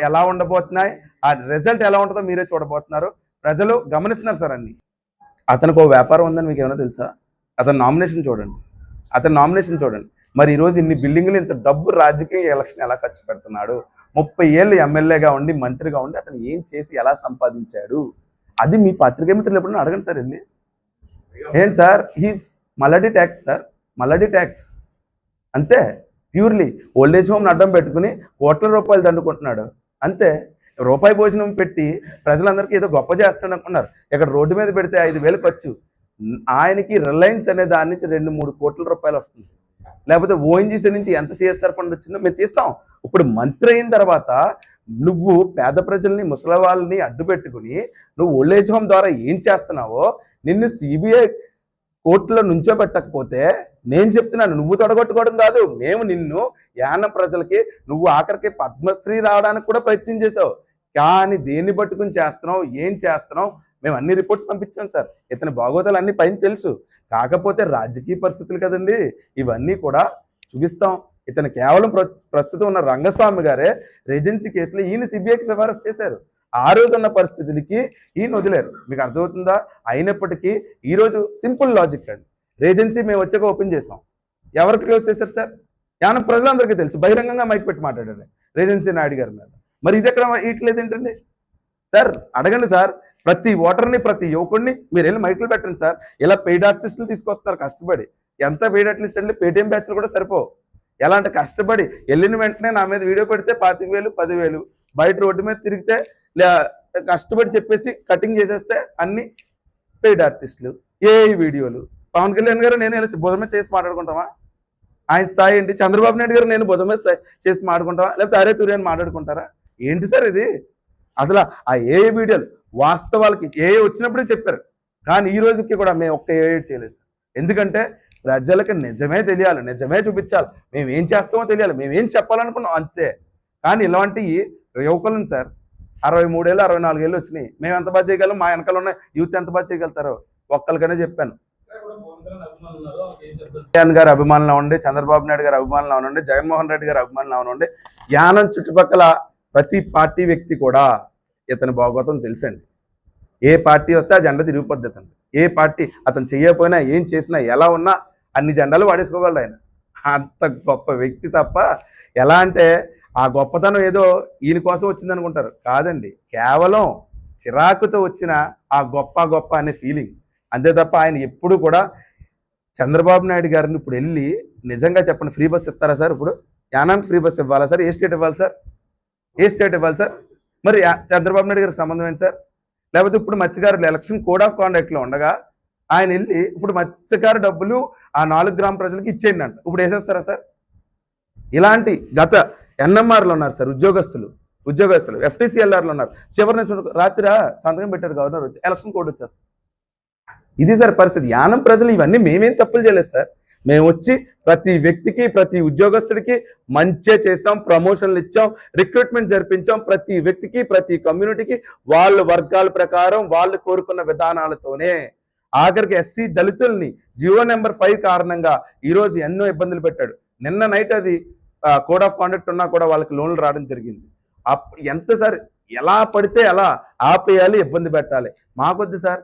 ఎలా ఉండబోతున్నాయి, ఆ రిజల్ట్ ఎలా ఉంటుందో మీరే చూడబోతున్నారు. ప్రజలు గమనిస్తున్నారు సార్ అన్ని. అతనికి ఓ వ్యాపారం ఉందని మీకు ఏమైనా తెలుసా? అతని నామినేషన్ చూడండి. మరి ఈరోజు ఇన్ని బిల్డింగ్లు, ఇంత డబ్బు రాజకీయ ఎలక్షన్ ఎలా ఖర్చు పెడుతున్నాడు? 30 ఏళ్ళు ఎమ్మెల్యేగా ఉండి, మంత్రిగా ఉండి అతను ఏం చేసి ఎలా సంపాదించాడు? అది మీ పత్రికా మిత్రులు ఎప్పుడైనా అడగండి సార్ వెళ్ళి. ఏంటి sir, he's Malladi tax sir, Malladi tax అంతే. ప్యూర్లీ ఓల్డేజ్ హోమ్ని అడ్డం పెట్టుకుని కోట్ల రూపాయలు దండుకుంటున్నాడు అంతే. రూపాయి భోజనం పెట్టి ప్రజలందరికీ ఏదో గొప్ప చేస్తాడు అనుకున్నారు. ఇక్కడ రోడ్డు మీద పెడితే 5,000 ఖర్చు. ఆయనకి రిలయన్స్ అనే దాని నుంచి 2-3 కోట్ల రూపాయలు వస్తుంది. లేకపోతే ఓఎన్జీసీ నుంచి ఎంత సిఎస్ఆర్ ఫండ్ వచ్చిందో మేము తీస్తాం. ఇప్పుడు మంత్రి అయిన తర్వాత నువ్వు పేద ప్రజల్ని, ముసలి వాళ్ళని అడ్డు పెట్టుకుని నువ్వు ఓల్డేజ్ హోమ్ ద్వారా ఏం చేస్తున్నావో నిన్ను సిబిఐ కోర్టులో నుంచోబెట్టకపోతే నేను చెప్తున్నాను, నువ్వు తొడగొట్టుకోవడం కాదు, మేము నిన్ను యానం ప్రజలకి, నువ్వు ఆఖరికి పద్మశ్రీ రావడానికి కూడా ప్రయత్నం చేసావు. కానీ దేన్ని పట్టుకుని చేస్తున్నావు, ఏం చేస్తున్నావు? మేము అన్ని రిపోర్ట్స్ పంపించాం సార్. ఇతని భాగవతాలు అన్ని పైన తెలుసు. కాకపోతే రాజకీయ పరిస్థితులు కదండి, ఇవన్నీ కూడా చూపిస్తాం. ఇతను కేవలం ప్రస్తుతం ఉన్న రంగస్వామి గారే రేజెన్సీ కేసులో ఈయన సిబిఐకి సిఫారసు చేశారు. ఆ రోజు ఉన్న పరిస్థితులకి ఈయన వదిలేరు. మీకు అర్థమవుతుందా? అయినప్పటికీ ఈరోజు సింపుల్ లాజిక్ అండి. రేజెన్సీ మేము వచ్చాక ఓపెన్ చేసాం. ఎవరికి క్లోజ్ చేశారు సార్? యానం ప్రజలందరికీ తెలుసు. బహిరంగంగా మైక్ పెట్టి మాట్లాడారు రేజెన్సీ నాయుడు గారి మీద. మరి ఇది ఎక్కడ ఇట్లేదు ఏంటండి సార్? అడగండి సార్. ప్రతి ఓటర్ని, ప్రతి యువకుడిని మీరు వెళ్ళి మైకులు పెట్టండి సార్. ఇలా పెయిడ్ ఆర్టిస్టులు తీసుకొస్తున్నారు కష్టపడి. ఎంత పెయిడ్ ఆర్టిస్ట్ అంటే పేటీఎం బ్యాచ్లు కూడా సరిపోవు. ఎలా అంటే కష్టపడి వెళ్ళిన వెంటనే నా మీద వీడియో పెడితే 25,000, 10,000. బయట రోడ్డు మీద తిరిగితే కష్టపడి చెప్పేసి కటింగ్ చేసేస్తే అన్ని పెయిడ్ ఆర్టిస్టులు, ఏ వీడియోలు. పవన్ కళ్యాణ్ గారు నేను ఇలా బుధమే చేసి మాట్లాడుకుంటామా? ఆయన స్థాయి ఏంటి? చంద్రబాబు నాయుడు గారు నేను బుధమే స్థాయి చేసి మాట్లాడుకుంటామా? లేకపోతే అరే తూరి అని మాట్లాడుకుంటారా? ఏంటి సార్ ఇది? అసలు ఆ ఏ వీడియోలు వాస్తవాలకి ఏ వచ్చినప్పుడే చెప్పారు. కానీ ఈ రోజుకి కూడా మేము ఒక్క చేయలేదు సార్. ఎందుకంటే ప్రజలకు నిజమే తెలియాలి, నిజమే చూపించాలి, మేము ఏం చేస్తామో తెలియాలి, మేము ఏం చెప్పాలనుకున్నాం అంతే. కానీ ఇలాంటి యువకులను సార్ 63 ఏళ్ళు, 64 ఏళ్ళు వచ్చినాయి. మేము ఎంత బాగా చేయగలం? మా వెనకాల ఉన్న యూత్ ఎంత బాగా చేయగలుగుతారో ఒక్కరికనే చెప్పాను. కళ్యాణ్ గారి అభిమానులు అవ్వండి, చంద్రబాబు నాయుడు గారి అభిమానులు అవనండి, జగన్మోహన్ రెడ్డి గారి అభిమానులు అవనండి, యానం చుట్టుపక్కల ప్రతి పార్టీ వ్యక్తి కూడా ఇతని భాగవతం తెలుసండి. ఏ పార్టీ వస్తే ఆ జెండా తిరిగిపోద్ది అతను. ఏ పార్టీ అతను చేయకపోయినా, ఏం చేసినా, ఎలా ఉన్నా అన్ని జెండాలు వాడేసుకోగలడు ఆయన. అంత గొప్ప వ్యక్తి తప్ప ఎలా అంటే ఆ గొప్పతనం ఏదో ఈయన కోసం వచ్చింది అనుకుంటారు. కాదండి, కేవలం చిరాకుతో వచ్చిన ఆ గొప్ప అనే ఫీలింగ్ అంతే తప్ప ఆయన ఎప్పుడు కూడా చంద్రబాబు నాయుడు గారిని ఇప్పుడు వెళ్ళి నిజంగా చెప్పండి, ఫ్రీ బస్ ఇస్తారా సార్? ఇప్పుడు యానానికి ఫ్రీ బస్ ఇవ్వాలా సార్? ఏ స్టేట్ ఇవ్వాలి సార్? మరి చంద్రబాబు నాయుడు గారికి సంబంధం ఏంటి సార్? లేకపోతే ఇప్పుడు మత్స్యకారులు ఎలక్షన్ కోడ్ ఆఫ్ కాండక్ట్లో ఉండగా ఆయన వెళ్ళి ఇప్పుడు మత్స్యకారు డబ్బులు ఆ 4 గ్రామ ప్రజలకి ఇచ్చేయండి అంట. ఇప్పుడు వేసేస్తారా సార్? ఇలాంటి గత ఎన్ఎంఆర్లు ఉన్నారు సార్, ఉద్యోగస్తులు ఎఫ్టీసీఎల్ఆర్లు ఉన్నారు. చివరి నుంచి రాత్రి సంతకం పెట్టారు గవర్నర్ వచ్చి, ఎలక్షన్ కోడ్ వచ్చేస్తారు. ఇది సార్ పరిస్థితి. యానం ప్రజలు ఇవన్నీ మేమేం తప్పులు చేయలేదు సార్. మేము వచ్చి ప్రతి వ్యక్తికి, ప్రతి ఉద్యోగస్తుడికి మంచి చేసాం, ప్రమోషన్లు ఇచ్చాం, రిక్రూట్మెంట్ జరిపించాం. ప్రతి వ్యక్తికి, ప్రతి కమ్యూనిటీకి వాళ్ళ వర్గాల ప్రకారం వాళ్ళు కోరుకున్న విధానాలతోనే. ఆఖరికి ఎస్సీ దళితుల్ని జీవో నెంబర్ 5 కారణంగా ఈరోజు ఎన్నో ఇబ్బందులు పెట్టాడు. నిన్న నైట్ అది కోడ్ ఆఫ్ కాండక్ట్ ఉన్నా కూడా వాళ్ళకి లోన్లు రావడం జరిగింది. ఎంతసారి ఎలా పడితే అలా ఆపేయాలి, ఇబ్బంది పెట్టాలి. మాకొద్దు సార్,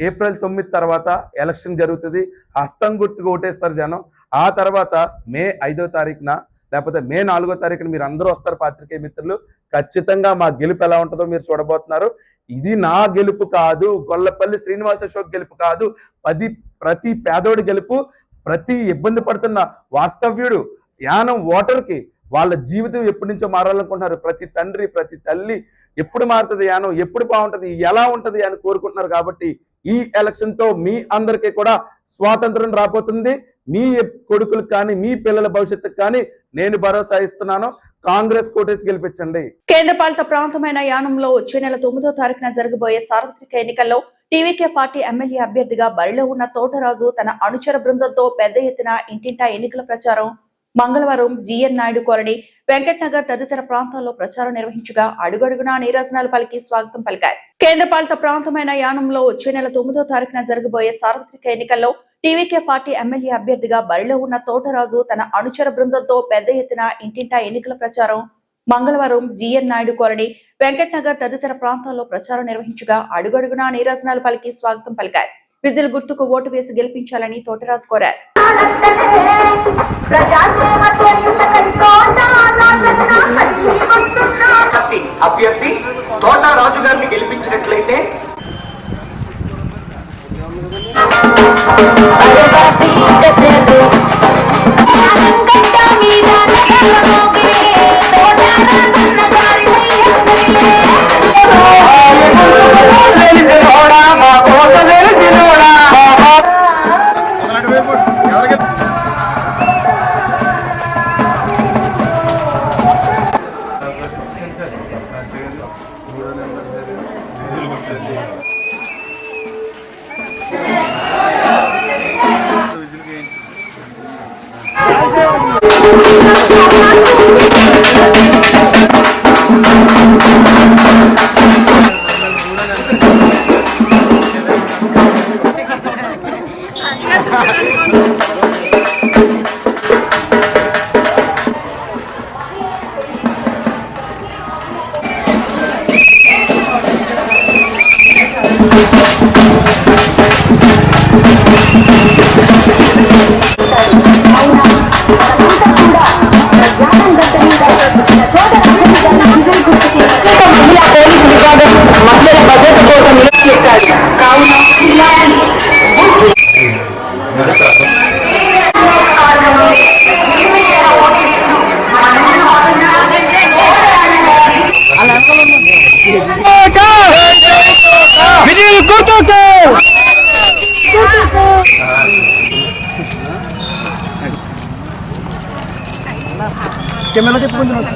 ఏప్రిల్ 9 తర్వాత ఎలక్షన్ జరుగుతుంది, హస్తం గుర్తుకు ఓటేస్తారు జనం. ఆ తర్వాత మే 5వ తారీఖున లేకపోతే మే 4వ తారీఖున మీరు అందరూ వస్తారు పాత్రికేయ మిత్రులు. ఖచ్చితంగా మా గెలుపు ఎలా ఉంటుందో మీరు చూడబోతున్నారు. ఇది నా గెలుపు కాదు, గొల్లపల్లి శ్రీనివాస అశోక్ గెలుపు కాదు, ప్రతి పేదోడి గెలుపు. ప్రతి ఇబ్బంది పడుతున్న వాస్తవ్యుడు యానం ఓటర్కి వాళ్ళ జీవితం ఎప్పటి నుంచో మారాలనుకుంటున్నారు. ప్రతి తండ్రి, ప్రతి తల్లి ఎప్పుడు మారుతుంది యానం, ఎప్పుడు బాగుంటుంది, ఎలా ఉంటుంది అని కోరుకుంటున్నారు. కాబట్టి ఈ ఎలక్షన్ తో మీ అందరికీ కూడా స్వాతంత్రం రాబోతుంది. మీ కొడుకులకు కానీ మీ పిల్లల భవిష్యత్తుకు కానీ నేను భరోసా ఇస్తున్నాను. కాంగ్రెస్ కోటేసి గెలిపించండి. కేంద్రపాలిత ప్రాంతమైన యానంలో వచ్చే నెల 9వ తారీఖున జరగబోయే సార్వత్రిక ఎన్నికల్లో టీవీకే పార్టీ ఎమ్మెల్యే అభ్యర్థిగా బరిలో ఉన్న తోటరాజు తన అనుచర బృందంతో పెద్ద ఎత్తున ఇంటింటా ఎన్నికల ప్రచారం మంగళవారం జీఎన్ నాయుడు కాలనీ, వెంకట్ నగర్ తదితర ప్రాంతాల్లో ప్రచారం నిర్వహించగా అడుగడుగునా నీరాజనాలు పలికి స్వాగతం పలికారు. కేంద్రపాలిత ప్రాంతమైన యానంలో వచ్చే నెల 9వ తారీఖున జరగబోయే సార్వత్రిక ఎన్నికల్లో టీవీకే పార్టీ ఎమ్మెల్యే అభ్యర్థిగా బరిలో ఉన్న తోటరాజు తన అనుచర బృందంతో పెద్ద ఎత్తున ఇంటింటా ఎన్నికల ప్రచారం మంగళవారం జీఎన్ నాయుడు కాలనీ, వెంకట్ నగర్ తదితర ప్రాంతాల్లో ప్రచారం నిర్వహించగా అడుగడుగునా నీరాజనాలు పలికి స్వాగతం పలికారు. విజిల్ గుర్తుకు ఓటు వేసి గెలిపించాలని తోటరాజు కోరారు. అభ్యర్థి తోటరాజు గారిని గెలిపించినట్లయితే కెమెరా చెప్పుకుంటున్నాను.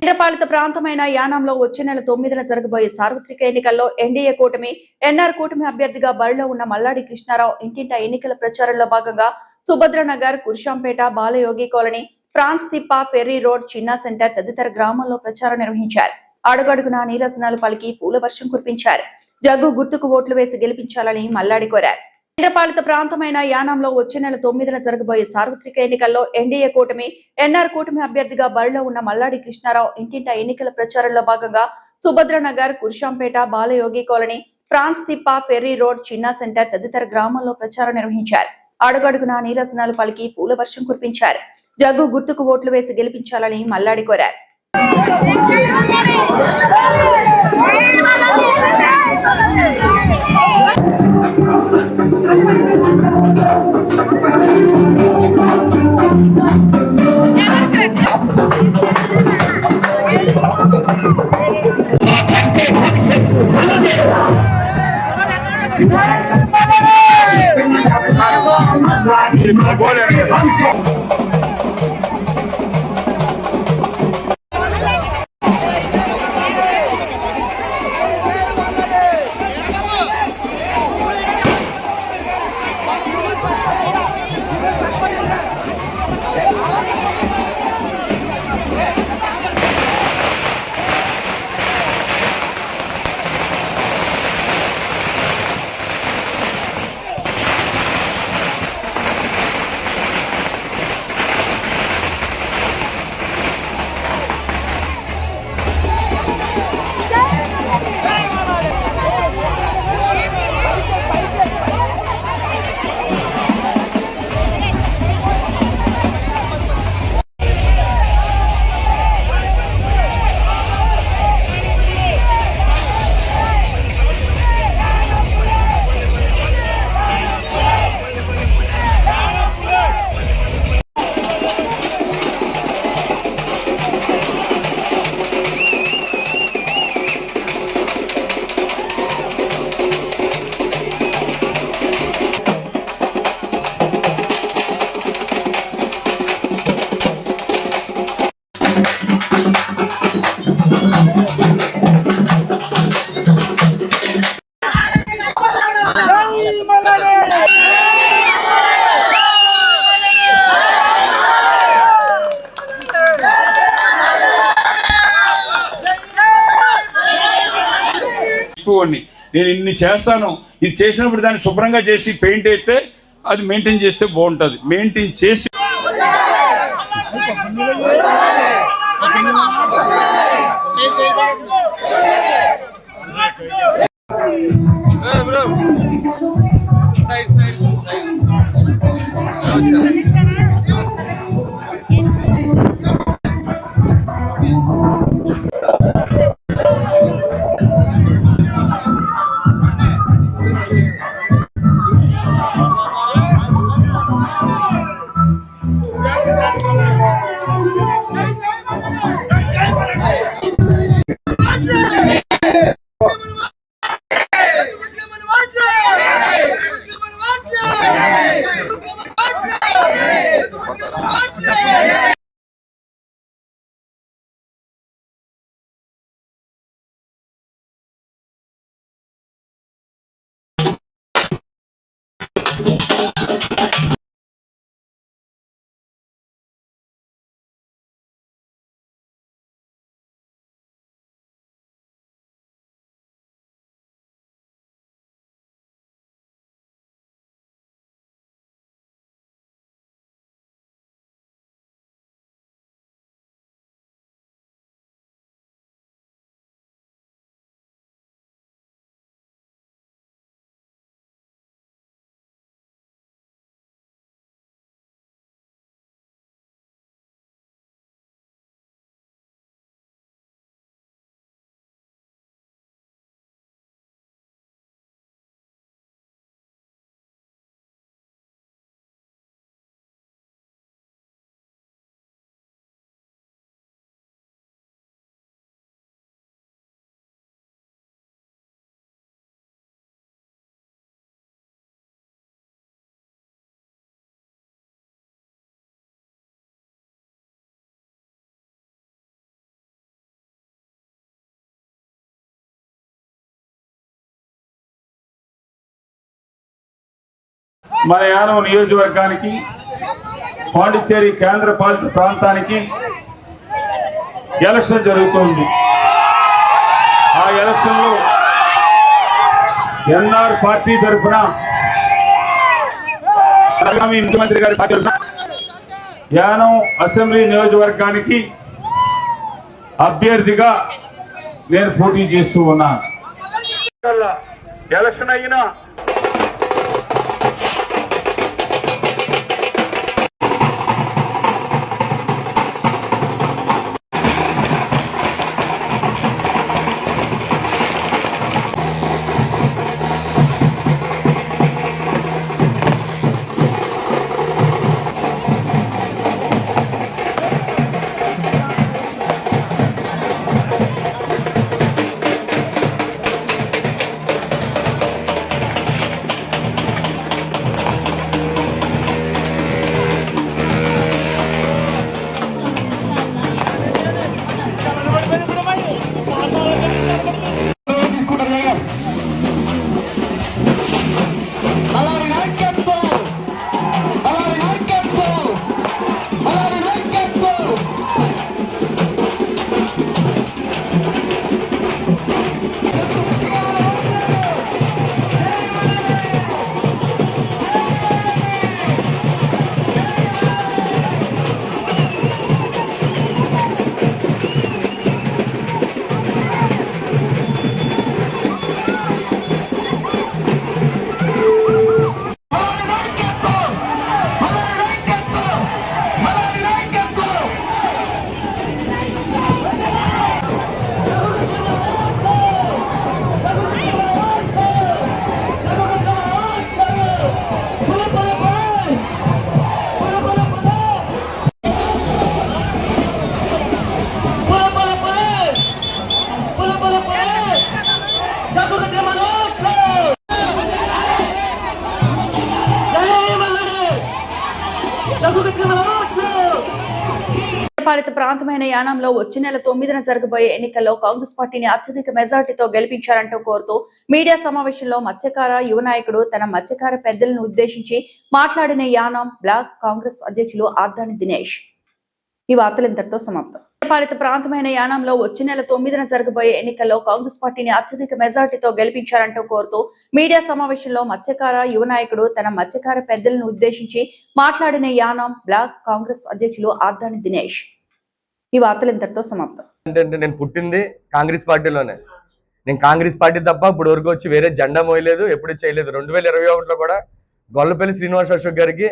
కేంద్రపాలిత ప్రాంతమైన యానంలో వచ్చే నెల 9న జరగబోయే సార్వత్రిక ఎన్నికల్లో ఎన్డీఏ కూటమి, ఎన్ఆర్ కూటమి అభ్యర్థిగా బరిలో ఉన్న మల్లాడి కృష్ణారావు ఇంటింటా ఎన్నికల ప్రచారంలో భాగంగా Subhadranagar, Kurshampeta, Balayogi colony, France Tippa, ferry road, Chinna centre తదితర గ్రామాల్లో ప్రచారం నిర్వహించారు. అడుగడుగునా నీరాజనాలు పలికి పూల వర్షం కురిపించారు. జగ్గు గుర్తుకు ఓట్లు వేసి గెలిపించాలని మల్లాడి కోరారు. కేంద్రపాలిత ప్రాంతమైన యానంలో వచ్చే నెల 9న జరగబోయే సార్వత్రిక ఎన్నికల్లో ఎన్డీఏ కూటమి, ఎన్ఆర్ కూటమి అభ్యర్థిగా బరిలో ఉన్న మల్లాడి కృష్ణారావు ఇంటింటా ఎన్నికల ప్రచారంలో భాగంగా Subhadranagar, Kurshampeta, Balayogi colony, France Tippa, ferry road, Chinna centre తదితర గ్రామాల్లో ప్రచారం నిర్వహించారు. అడుగడుగునా నీరాజనాలు పలికి పూల వర్షం కురిపించారు. జగ్గు గుర్తుకు ఓట్లు వేసి గెలిపించాలని మల్లాడి కోరారు. నేను ఇన్ని చేస్తాను, ఇది చేసినప్పుడు దాన్ని శుభ్రంగా చేసి పెయింట్ అయితే అది మెయింటైన్ చేస్తే బాగుంటుంది. మెయింటైన్ చేసి మన యానం నియోజకవర్గానికి పాండిచ్చేరి కేంద్ర పాలిత ప్రాంతానికి ఎలక్షన్ జరుగుతుంది. ఆ ఎలక్షన్ లో ఎన్ఆర్ పార్టీ తరఫున ఆగామి ముఖ్యమంత్రి గారి పార్టీ యానం అసెంబ్లీ నియోజకవర్గానికి అభ్యర్థిగా నేను పోటీ చేస్తూ ఉన్నాను. ఎలక్షన్ అయినా పాలిత ప్రాంతమైన యానంలో వచ్చే నెల 9న జరగబోయే ఎన్నికల్లో కాంగ్రెస్ పార్టీని అత్యధిక మెజార్టీతో గెలిపించాలంటూ కోరుతూ మీడియా సమావేశంలో మత్స్యకార యువ నాయకుడు తన మత్స్యకార పెద్దలను ఉద్దేశించి మాట్లాడిన యానం బ్లాక్ కాంగ్రెస్ అధ్యక్షులు ఆర్దాని దినేష్. ఈ వార్తలు ఇంతటితో సమాప్తం. పాలిత ప్రాంతమైన యానంలో వచ్చే నెల 9న జరగబోయే ఎన్నికల్లో కాంగ్రెస్ పార్టీని అత్యధిక మెజార్టీతో గెలిపించాలంటూ కోరుతూ మీడియా సమావేశంలో మత్స్యకార యువ నాయకుడు తన మత్స్యకార పెద్దలను ఉద్దేశించి మాట్లాడిన యానం బ్లాక్ కాంగ్రెస్ అధ్యక్షులు ఆర్దాని దినేష్. ఈ వార్తలు ఇంతటితో సమాప్తం. అంటే నేను పుట్టింది కాంగ్రెస్ పార్టీలోనే. నేను కాంగ్రెస్ పార్టీ తప్ప ఇప్పుడు వరకు వచ్చి వేరే జెండా మోయలేదు, ఎప్పుడు చేయలేదు. 2021లో కూడా గొల్లపల్లి శ్రీనివాస్ అశోక్ గారికి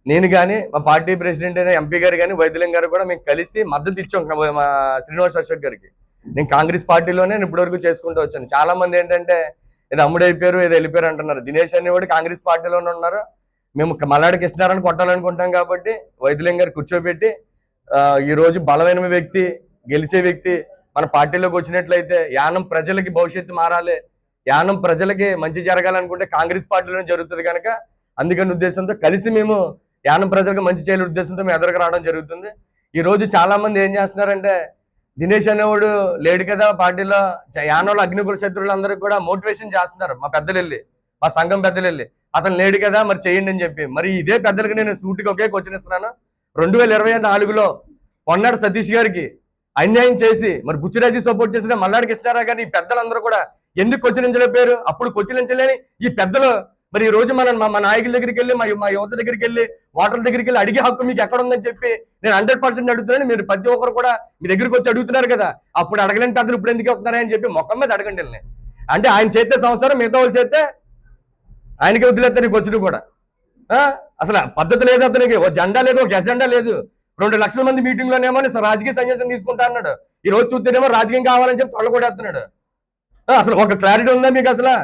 నేను కానీ మా పార్టీ ప్రెసిడెంట్ అయిన ఎంపీ గారు కానీ వైద్యులం గారు కూడా మేము కలిసి మద్దతు ఇచ్చాం మా శ్రీనివాస్ అశోక్ గారికి. నేను కాంగ్రెస్ పార్టీలోనే ఇప్పటి వరకు చేసుకుంటూ వచ్చాను. చాలా మంది ఏంటంటే ఏదో అమ్ముడైపోయారు ఏదో వెళ్ళిపోయారు అంటున్నారు. దినేష్ అనేవాడు కాంగ్రెస్ పార్టీలోనే ఉన్నారు. మేము మల్లాడి కృష్ణారావుని కొట్టాలనుకుంటాం కాబట్టి వైద్యులం గారు కూర్చోబెట్టి ఈ రోజు బలమైన వ్యక్తి, గెలిచే వ్యక్తి మన పార్టీలోకి వచ్చినట్లయితే యానం ప్రజలకి భవిష్యత్తు మారాలి, యానం ప్రజలకి మంచి జరగాలనుకుంటే కాంగ్రెస్ పార్టీలోనే జరుగుతుంది కనుక అందుకని ఉద్దేశంతో కలిసి మేము యానం ప్రజలకు మంచి చేయాలి ఉద్దేశంతో మేము ఎదురుకు రావడం జరుగుతుంది. ఈ రోజు చాలా మంది ఏం చేస్తున్నారంటే దినేష్ అనేవాడు లేడు కదా పార్టీలో, యానంలో అగ్నికుల శత్రువులందరికీ కూడా మోటివేషన్ చేస్తున్నారు. మా పెద్దలు వెళ్ళి, మా సంఘం పెద్దలు వెళ్ళి అతను లేడు కదా మరి చేయండి అని చెప్పి. మరి ఇదే పెద్దలకి నేను సూటికి ఒకే క్వశ్చన్ ఇస్తున్నాను. 2024లో పొన్నాడు సతీష్ గారికి అన్యాయం చేసి మరి బుచ్చిరాజు సపోర్ట్ చేసిన మల్లాడి కృష్ణారావు గారిని ఈ పెద్దలందరూ కూడా ఎందుకు క్వశ్చనించలేపారు? అప్పుడు క్వశ్చనించలేని ఈ పెద్దలు మరి ఈ రోజు మా నాయకుల దగ్గరికి వెళ్ళి మా యువత దగ్గరికి వెళ్ళి ఓటర్ల దగ్గరికి వెళ్ళి అడిగే హక్కు మీకు ఎక్కడ ఉందని చెప్పి నేను 100% అడుగుతున్నాను. మీరు ప్రతి ఒక్కరు కూడా మీ దగ్గరికి వచ్చి అడుగుతున్నారు కదా, అప్పుడు అడగలేని పెద్దలు ఇప్పుడు ఎందుకు వస్తున్నారా అని చెప్పి మొక్కం మీద అడగండి. అంటే ఆయన చేస్తే సంవత్సరం మిగతా వాళ్ళు చేస్తే ఆయనకి వదిలేస్తారు ఈ క్వశ్చన్ కూడా. అసలు పద్ధతి లేదు అతనికి, ఒక జెండా లేదు, ఒక ఎజెండా లేదు. 2 లక్షల మంది మీటింగ్ లోనేమో రాజకీయ సన్యాసం తీసుకుంటా అన్నాడు. ఈ రోజు చూస్తేనేమో రాజకీయం కావాలని చెప్పి తొడ కొడేస్తున్నాడు. అసలు ఒక క్లారిటీ ఉందా మీకు? అసలు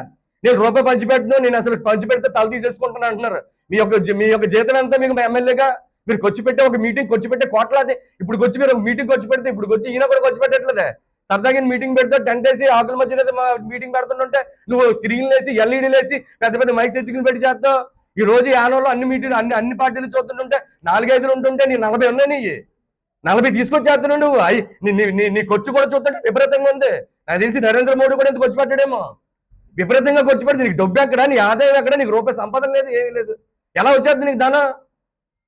నేను రూపాయి పంచిపెట్టను, నేను అసలు పంచిపెడితే తల తీసేసుకుంటాను అంటున్నారు. మీ యొక్క జీతం ఎంత మీకు ఎమ్మెల్యేగా? మీరు ఖర్చు పెట్టే ఒక మీటింగ్ ఖర్చు పెట్టే కోట్లాది. ఇప్పుడు వచ్చి మీరు ఒక మీటింగ్ ఖర్చు పెడితే ఇప్పుడు వచ్చి ఈయన కూడా ఖర్చు పెట్టట్లేదే. సరదాగా మీటింగ్ పెడితే టెంట్ వేసి ఆకుల మధ్య మీటింగ్ పెడుతుంటే నువ్వు స్క్రీన్లు వేసి ఎల్ఈడీలు వేసి పెద్ద పెద్ద మైక్ సెట్టింగ్లు పెట్టి చేస్తావు. ఈ రోజు యానంలో అన్ని మీటింగ్ అన్ని పార్టీలు చూస్తుంటుంటే 4-5 ఉంటుంటే నీ 40 ఉన్నాయి. నీ 40 తీసుకొచ్చేస్తున్నావు నువ్వు. నీ ఖర్చు కూడా చూస్తుంటే విపరీతంగా ఉంది. నాకు తెలిసి నరేంద్ర మోడీ కూడా ఖర్చు పెట్టాడేమో. విపరీతంగా ఖర్చు పెడితే నీకు డబ్బు ఎక్కడ, నీ ఆదాయం ఎక్కడ, నీకు రూపాయి సంపాదన లేదు, ఏమీ లేదు. ఎలా వచ్చేది నీకు ధనం?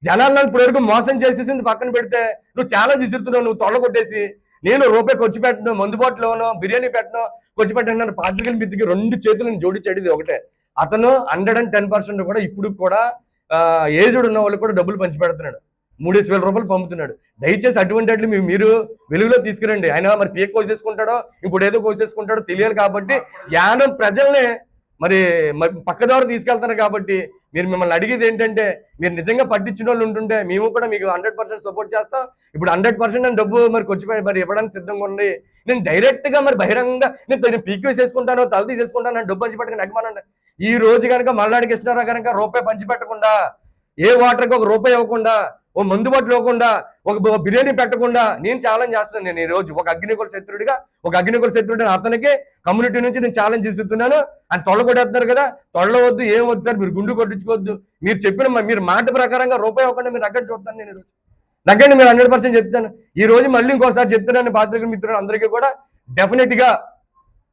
జనాలను ఇప్పుడు వరకు మోసం చేసేసింది పక్కన పెడితే నువ్వు ఛాలెంజ్ ఇస్తున్నావు. నువ్వు తొడ కొట్టేసి నేను రూపాయి ఖర్చు పెట్టను, మందుబాటులోనో బిర్యానీ పెట్టను, ఖర్చు పెట్టను. పాత్రికల మిద్దికి 2 చేతులను జోడించాడు. ఇది ఒకటే. అతను 110% కూడా ఇప్పుడు కూడా ఏజ్డ్ ఉన్న వాళ్ళు కూడా డబ్బులు పంచి పెడుతున్నాడు. 3,000 రూపాయలు పంపుతున్నాడు. దయచేసి అటువంటి మీరు వెలుగులో తీసుకురండి. ఆయన మరి పీక్ కోసేసుకుంటాడో ఇప్పుడు ఏదో కోసేసుకుంటాడో తెలియాలి. కాబట్టి యానం ప్రజల్ని మరి పక్కదారు తీసుకెళ్తున్నారు. కాబట్టి మీరు మిమ్మల్ని అడిగేది ఏంటంటే మీరు నిజంగా పట్టించిన వాళ్ళు ఉంటుంటే మేము కూడా మీకు 100% సపోర్ట్ చేస్తాం. ఇప్పుడు 100% నేను డబ్బు మరి ఖర్చు మరి ఇవ్వడానికి సిద్ధంగా ఉండి నేను డైరెక్ట్ గా మరి బహిరంగంగా నేను పీక్ వేసేసుకుంటాను, తల తీసేసుకుంటాను, నేను డబ్బు పంచి పెట్టక నగమానండి. ఈ రోజు కనుక మల్లాడి కృష్ణారావు కనుక రూపాయి పంచి పెట్టకుండా, ఏ వాటర్కి ఒక రూపాయి ఇవ్వకుండా, ఓ మందు బాటిల్ ఇవ్వకుండా, ఒక బిర్యానీ పెట్టకుండా నేను ఛాలెంజ్ చేస్తున్నాను. నేను ఈ రోజు ఒక అగ్నికుల శత్రుడిని అతనికి కమ్యూనిటీ నుంచి నేను ఛాలెంజ్ చేస్తున్నాను. అని తొళ్ళ కొట్టేస్తున్నారు కదా, తొళ్ళవద్దు, ఏం వద్దు సార్, మీరు గుండు కొట్టించుకోవద్దు. మీరు చెప్పిన మీరు మాట ప్రకారంగా రూపాయి ఇవ్వకుండా మీరు నగ్గండి చూస్తాను. నేను ఈరోజు నగ్గండి, మీరు 100% చెప్తాను. ఈ రోజు మళ్ళీ ఇంకోసారి చెప్తున్నాను పాత్రిక మిత్రులు అందరికీ కూడా, డెఫినెట్ గా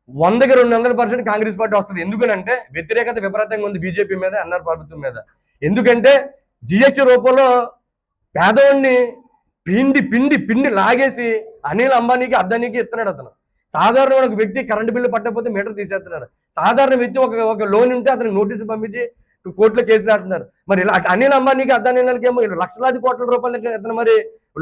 100కి 200% కాంగ్రెస్ పార్టీ వస్తుంది. ఎందుకనంటే వ్యతిరేకత విపరీతంగా ఉంది బీజేపీ మీద, ఎన్ఆర్ ప్రభుత్వం మీద. ఎందుకంటే జిఎస్టీ రూపంలో పేదవాడిని పిండి లాగేసి అనిల్ అంబానీకి అద్దానీకి ఇస్తున్నాడు. అతను సాధారణ ఒక వ్యక్తి కరెంటు బిల్లు పట్టకపోతే మీటర్ తీసేస్తున్నారు. సాధారణ వ్యక్తి ఒక లోన్ ఉంటే అతనికి నోటీసు పంపించి కోర్టులో కేసు రాస్తున్నారు. మరి ఇలా అనిల్ అంబానీకి అద్దానీలకి ఏమో లక్షలాది కోట్ల రూపాయలకి అతను మరి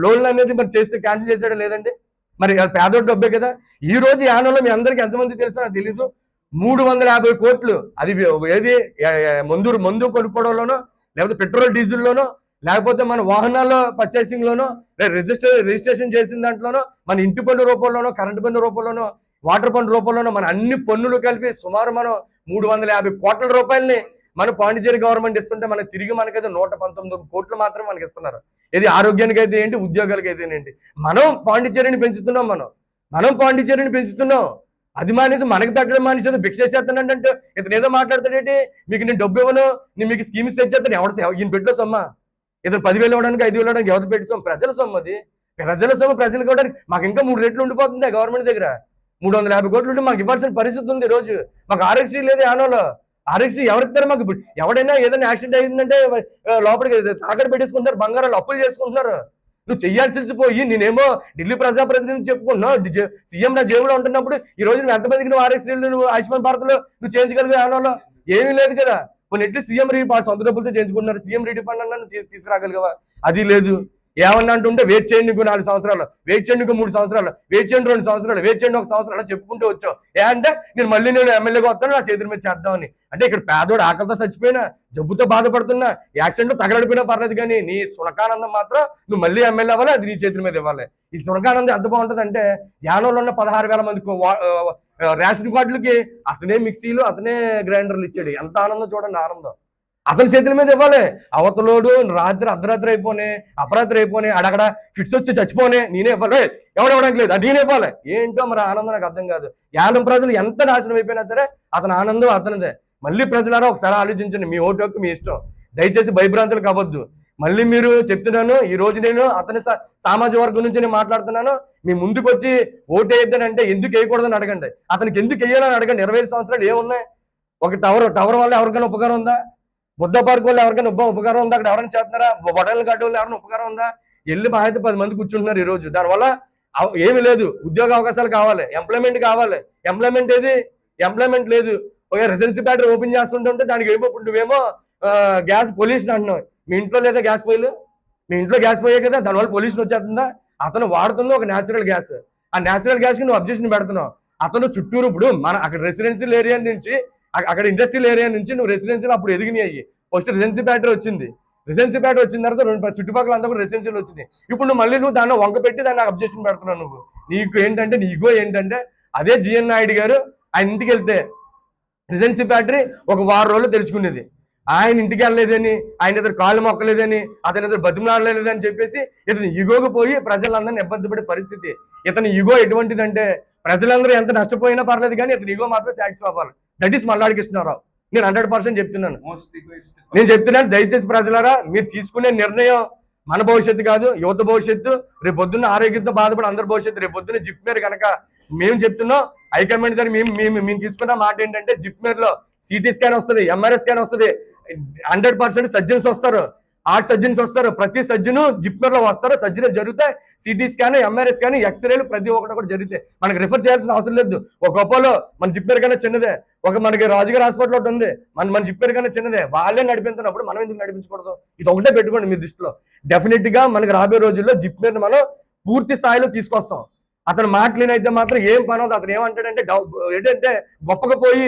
లోన్లు అనేది మరి చేస్తే క్యాన్సిల్ చేసాడా లేదండి? మరి అది పేదోడు డబ్బే కదా. ఈ రోజు యానంలో మీ అందరికి ఎంతమంది తెలుసో నాకు తెలీదు, 350 కోట్లు అది ఏది మందు కొనుక్కోవడంలోనో, లేకపోతే పెట్రోల్ డీజిల్లోనో, లేకపోతే మన వాహనాల్లో పర్చేసింగ్ లోనో, రిజిస్ట్రేషన్ చేసిన దాంట్లోనో, మన ఇంటి పన్ను రూపంలోనో, కరెంటు పన్ను రూపంలోనో, వాటర్ పన్ను రూపంలోనో, మన అన్ని పన్నులు కలిపి సుమారు మనం 350 కోట్ల రూపాయలని మన పాండిచేరి గవర్నమెంట్ ఇస్తుంటే మనకి తిరిగి మనకైతే 119 కోట్లు మాత్రం మనకి ఇస్తున్నారు. ఇది ఆరోగ్యానికి అయితే ఏంటి, ఉద్యోగాలకి అయితే ఏంటి. మనం పాండిచేరిని పెంచుతున్నాం. మనం పాండిచేరిని పెంచుతున్నాం. అది మానేసి మనకి పెట్టడం మానేసి భిక్ష చేస్తానంటే ఇతను ఏదో మాట్లాడతాడేంటి, మీకు నేను డబ్బు ఇవ్వను, నేను మీకు స్కీమ్స్ తెచ్చేస్తాను. ఈయన పెట్టో సొమ్మా, ఇతను 10,000 ఇవ్వడానికి 5,000 ఇవ్వడానికి ఎవరు పెట్టి సొమ్ము? ప్రజల సొమ్ము అది. ప్రజల సొమ్ము ప్రజలకు ఇవ్వడానికి మాకు ఇంకా 3 రెట్లు ఉండిపోతుంది గవర్నమెంట్ దగ్గర. 350 కోట్లు ఉంటే మాకు ఇవ్వాల్సిన పరిస్థితి ఉంది ఈ రోజు. మాకు ఆర్ఎక్సీ లేదు యానోలో. ఆర్ఎక్సీ ఎవరిస్తారు మాకు? ఎవడైనా ఏదైనా యాక్సిడెంట్ అయిందంటే లోపలికి తాకట్టు పెట్టేసుకుంటారు, బంగారాలు అప్పులు చేసుకుంటున్నారు. నువ్వు చెయ్యాల్సి పోయి నేనేమో ఢిల్లీ ప్రజాప్రతినిధి చెప్పుకుంటున్నావు, సీఎం నా జేబులో ఉంటున్నప్పుడు ఈ రోజు నువ్వు ఎంతమందికి నువ్వు ఆర్ఎక్సీలు నువ్వు ఆయుష్మాన్ భారత్లో నువ్వు చేయించగలిగే యానోలో? ఏమీ లేదు కదా. కొన్ని ఎట్లు సీఎం రీఫండ్ సొంత డబ్బులతో చేయించుకుంటున్నారు. సీఎం రీఫండ్ అన్నా తీసుకురాగలిగవా? అది లేదు. ఏమన్నా అంటుంటే వెయిట్ చేయండి ఇంకో 4 సంవత్సరాలు, వెయిట్ చేయండి ఇంకో 3 సంవత్సరాలు, వెయిట్ చేయండి 2 సంవత్సరాలు, వెయిట్ చేయండి 1 సంవత్సరం అలా చెప్పుకుంటూ వచ్చావు. అంటే నేను ఎమ్మెల్యేగా వస్తాను, నా చేతుల మీద చేద్దామని. అంటే ఇక్కడ పేదోడు ఆకలితో చచ్చిపోయినా, జబ్బుతో బాధపడుతున్నా, యాక్సిడెంట్ తగలడిపోయినా పర్లేదు, కానీ నీ సునకానందం మాత్రం నువ్వు మళ్ళీ ఎమ్మెల్యే అవ్వాలి, అది నీ చేతుల మీద ఇవ్వాలి. ఈ సునకానందం ఎంత బాగుంటుంది అంటే యానోలో ఉన్న 16,000 మంది రేషన్ కార్డులకి అతనే మిక్సీలు, అతనే గ్రైండర్లు ఇచ్చాడు. ఎంత ఆనందం చూడండి, ఆనందం అతని చేతుల మీద ఇవ్వాలి. అవతలోడు రాత్రి అర్ధరాత్రి అయిపోయి అపరాత్రి అయిపోయి అడగడ ఫిట్స్ వచ్చి చచ్చిపోనే నేనే ఇవ్వాలి, ఎవడు ఇవ్వడానికి లేదు, అది నేనే ఇవ్వాలి. ఏంటో మరి ఆనందం నాకు అర్థం కాదు. యానం ప్రజలు ఎంత నాశనం అయిపోయినా సరే అతని ఆనందం అతనిదే. మళ్ళీ ప్రజలారా ఒకసారి ఆలోచించండి, మీ ఓటు హక్కు మీ ఇష్టం, దయచేసి భయభ్రాంతులకు అవ్వద్దు. మళ్ళీ మీరు చెప్తున్నాను, ఈ రోజు నేను అతని సామాజిక వర్గం నుంచి నేను మాట్లాడుతున్నాను. మీ ముందుకు వచ్చి ఓటు వేయద్దని అంటే ఎందుకు వేయకూడదని అడగండి, అతనికి ఎందుకు వేయాలని అడగండి. 25 సంవత్సరాలు ఏమున్నాయి? ఒక టవర్ వల్ల ఎవరికైనా ఉపకారం ఉందా? బుద్ధ పార్క్ వాళ్ళు ఎవరికైనా ఉపకారం ఉందా? అక్కడ ఎవరైనా చేస్తున్నారా? బొటల్ గడ్డ వాళ్ళు ఎవరైనా ఉపకారం ఉందా? వెళ్ళి మా అయితే 10 మంది కూర్చుంటున్నారు ఈ రోజు. దానివల్ల ఏమి లేదు. ఉద్యోగ అవకాశాలు కావాలి, ఎంప్లాయ్మెంట్ కావాలి. ఎంప్లాయ్మెంట్ ఏది? ఎంప్లాయ్మెంట్ లేదు. ఒక రెసిడెన్సీ బ్యాటరీ ఓపెన్ చేస్తుంటే దానికి ఏమో నువ్వేమో గ్యాస్ పొల్యూషన్ అంటున్నావు. మీ ఇంట్లో లేదా గ్యాస్ పొయ్యిలు? మీ ఇంట్లో గ్యాస్ పొయ్యే కదా, దానివల్ల పొల్యూషన్ వచ్చేస్తుందా? అతను వాడుతుంది ఒక న్యాచురల్ గ్యాస్. ఆ న్యాచురల్ గ్యాస్ కి నువ్వు అబ్జెక్షన్ పెడుతున్నావు. అతను చుట్టూరు ఇప్పుడు మన అక్కడ రెసిడెన్షియల్ ఏరియా నుంచి అక్కడ ఇండస్ట్రియల్ ఏరియా నుంచి నువ్వు రెసిడెన్షియల్ అప్పుడు ఎదిగినాయి. ఫస్ట్ రెసిడెన్సీ బ్యాటరీ వచ్చింది. రెసిడెన్సీ బ్యాటరీ వచ్చిన తర్వాత చుట్టుపక్కల అంతా కూడా రెసిడెన్షియల్ వచ్చింది. ఇప్పుడు నువ్వు మళ్ళీ నువ్వు దాన్ని వంక పెట్టి దాన్ని అబ్జెక్షన్ పెడుతున్నావు. నువ్వు నీకు ఏంటంటే నీ ఇగో ఏంటంటే అదే జిఎన్ నాయుడు గారు ఆయన ఇంటికి వెళ్తే రెసిడెన్సీ బ్యాటరీ ఒక 6 రోజులు తెరుచుకునేది. ఆయన ఇంటికి వెళ్ళలేదని, ఆయన ఇద్దరు కాళ్ళు మొక్కలేదని, అతని ఇద్దరు బతిమలాడలేదని చెప్పేసి ఇతను ఇగోకి పోయి ప్రజలందరినీ ఇబ్బంది పడే పరిస్థితి. ఇతని ఇగో ఎటువంటిదంటే ప్రజలందరూ ఎంత నష్టపోయినా పర్లేదు కానీ ఇతని ఇగో మాత్రం సాటిస్ఫై అవ్వాలి. That is Malladi Krishnarao. నేను 100% చెప్తున్నాను. నేను చెప్తున్నాను, దయచేసి ప్రజలారా మీరు తీసుకునే నిర్ణయం మన భవిష్యత్తు కాదు, యువత భవిష్యత్తు. రేపు పొద్దున్న ఆరోగ్యంతో బాధపడి అందరి భవిష్యత్తు. రేపు పొద్దున్న జిప్మేర్ కనుక మేము చెప్తున్నాం, హైకమాండ్ దగ్గర మేము తీసుకున్న మాట ఏంటంటే జిప్మేర్ లో సిటీ స్కాన్ వస్తుంది, ఎంఆర్ఐ స్కాన్ వస్తుంది, 100% సర్జన్స్ వస్తారు, హార్ట్ సర్జన్స్ వస్తారు. ప్రతి సర్జను జిప్మేర్ లో వస్తారు, సర్జరీలు జరుగుతాయి. సిటీ స్కాన్, ఎంఆర్ఐ స్కాన్, ఎక్స్రేలు ప్రతి ఒక్కటి కూడా జరుగుతాయి. మనకి రిఫర్ చేయాల్సిన అవసరం లేదు. ఒక గొప్పలో మన జిప్మేర్ కన్నా చిన్నదే, ఒక మనకి రాజుగారి హాస్పిటల్ ఒకటి ఉంది, మన జిప్మేర్ కన్నా చిన్నదే. వాళ్ళే నడిపించినప్పుడు మనం ఎందుకు నడిపించకూడదు? ఇది ఒకటే పెట్టుకోండి మీ దృష్టిలో. డెఫినెట్ గా మనకి రాబోయే రోజుల్లో జిప్మేర్ మనం పూర్తి స్థాయిలో తీసుకొస్తాం. అతను మాటలేనైతే మాత్రం ఏం పని అవుతుంది. అతను ఏమంటాడంటే ఏంటంటే గొప్పగా పోయి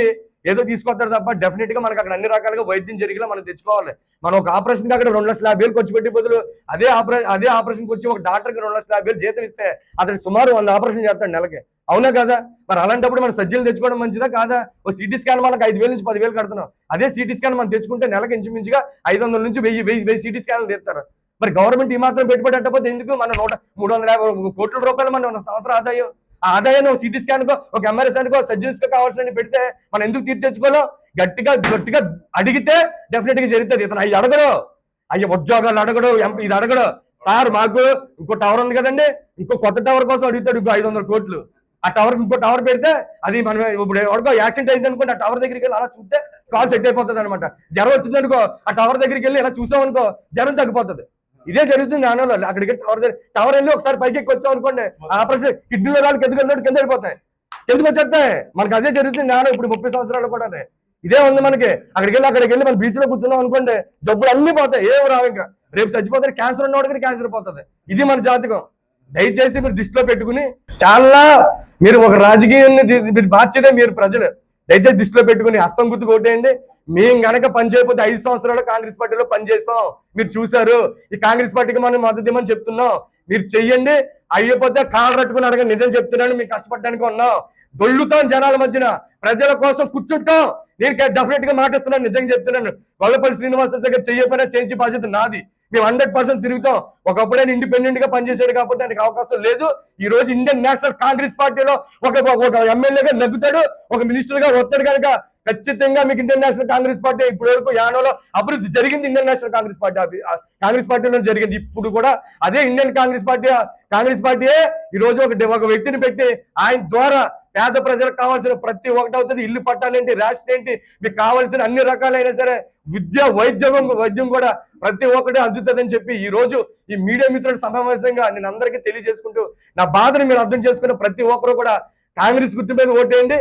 ఏదో తీసుకొస్తాడు తప్ప డెఫినెట్ గా మనకు అక్కడ అన్ని రకాలుగా వైద్యం జరిగేలా మనం తెచ్చుకోవాలి. మనం ఒక ఆపరేషన్ అక్కడ 2,50,000 ఖర్చు పెట్టి బదులు అదే ఆపరేషన్కి వచ్చి ఒక డాక్టర్కి 2,50,000 జీతం ఇస్తే అతను సుమారు 100 ఆపరేషన్ చేస్తాడు నెలకి. అవునా కదా? మరి అలాంటప్పుడు మనం సర్జరీలు తెచ్చుకోవడం మంచిదా కాదా? ఓ సిటీ స్కాన్ మనకు 5,000 నుంచి 10,000 కడుతున్నాం. అదే సిటీ స్కాన్ మనం తెచ్చుకుంటే నెలకి ఇంచుమించుగా 500 నుంచి 1000 సిటీ స్కాన్లు తెస్తారు. మరి గవర్నమెంట్ ఈ మాత్రం పెట్టుబడి పెట్టకపోతే ఎందుకు? మన 350 కోట్ల రూపాయలు మన సంవత్సర ఆదాయం. ఆ ఆదాయాన్ని ఒక సిటీ స్కాన్ కో, ఒక ఎంఆర్ఐ స్కాన్ కో, సర్జరీస్ కో కావాల్సిన పెడితే మనం ఎందుకు తెచ్చుకోలేం? గట్టిగా అడిగితే డెఫినెట్ గా జరుగుతుంది. ఇతను అవి అడగడు, అయ్యి ఉద్యోగాలు అడగడు, ఇది అడగడు. సార్ మాకు ఇంకో టవర్ ఉంది కదండి, ఇంకో కొత్త టవర్ కోసం అడుగుతాడు ఇంకో 500 కోట్లు. ఆ టవర్ ఇంకో టవర్ పెడితే అది మనం ఇప్పుడు ఎవరికో యాక్సిడెంట్ అయింది అనుకోండి, ఆ టవర్ దగ్గరికి వెళ్ళి అలా చూస్తే కాల్ సెట్ అయిపోతుంది అనమాట. జ్వరం వచ్చిందనుకో, ఆ టవర్ దగ్గరికి వెళ్ళి ఇలా చూసామనుకో జ్వరం తగ్గిపోతుంది. ఇదే జరుగుతుంది నాన్నలో. అక్కడికి టవర్ వెళ్ళి ఒకసారి పైకి ఎక్కి వచ్చాం అనుకోండి, ఆపరేషన్ కిడ్నీలో రాళ్ళు కిందకి కింద వెళ్ళిపోతాయి, ఎందుకు వచ్చేస్తాయి. మనకి అదే జరుగుతుంది నాన్న ఇప్పుడు 30 సంవత్సరాలు కూడా ఇదే ఉంది మనకి. అక్కడికి వెళ్ళి మన బీచ్ లో కూర్చున్నాం అనుకోండి, జబ్బులు అన్ని పోతాయి, ఏం రావు. ఇంకా రేపు చచ్చిపోతారు. క్యాన్సర్ ఉన్నవాడికి క్యాన్సర్ పోతుంది. ఇది మన జాతకం. దయచేసి మీరు దృష్టిలో పెట్టుకుని, చాలా మీరు ఒక రాజకీయాన్ని మీరు బాధ్యత మీరు ప్రజలు దయచేసి దృష్టిలో పెట్టుకుని హస్తం గుర్తు కొట్టేయండి. మేము గనక పని చేయకపోతే 5 సంవత్సరాలు కాంగ్రెస్ పార్టీలో పనిచేస్తాం. మీరు చూసారు, ఈ కాంగ్రెస్ పార్టీకి మనం మద్దతు ఇవ్వమని చెప్తున్నాం. మీరు చెయ్యండి. అయ్యపోతే కాళ్ళు పట్టుకుని అడగ నిజం చెప్తున్నాను, మీకు కష్టపడడానికి ఉన్నాం. దొల్లుతాం జనాల మధ్యన, ప్రజల కోసం కూర్చుంటాం. నేను డెఫినెట్ గా మాటిస్తున్నాను, నిజంగా చెప్తున్నాను. గొల్లపల్లి శ్రీనివాస దగ్గర చెయ్యకపోయినా చేయించి బాధ్యత నాది. మేము 100% తిరుగుతాం. ఒకప్పుడే ఇండిపెండెంట్ గా పనిచేసాడు కాబట్టి దానికి అవకాశం లేదు. ఈ రోజు ఇండియన్ నేషనల్ కాంగ్రెస్ పార్టీలో ఒక ఎమ్మెల్యేగా నగ్గుతాడు, ఒక మినిస్టర్ గా వస్తాడు కనుక ఖచ్చితంగా మీకు ఇండియన్ నేషనల్ కాంగ్రెస్ పార్టీ ఇప్పటి వరకు యానోలో అభివృద్ధి జరిగింది. ఇండియన్ నేషనల్ కాంగ్రెస్ పార్టీలో జరిగింది. ఇప్పుడు కూడా అదే ఇండియన్ కాంగ్రెస్ పార్టీయే ఈ రోజు ఒక వ్యక్తిని పెట్టి ఆయన ద్వారా పేద ప్రజలకు కావాల్సిన ప్రతి ఒక్కటి అవుతుంది. ఇల్లు పట్టాలేంటి, రేషన్ ఏంటి, మీకు కావాల్సిన అన్ని రకాలైనా సరే విద్య వైద్యం కూడా ప్రతి ఒక్కటి అందుతుందని చెప్పి ఈ రోజు ఈ మీడియా మిత్రుల సమావేశంగా నేను అందరికీ తెలియజేసుకుంటూ నా బాధను మీరు అర్థం చేసుకున్న ప్రతి ఒక్కరు కూడా కాంగ్రెస్ గుర్తు మీద ఓటేయండి.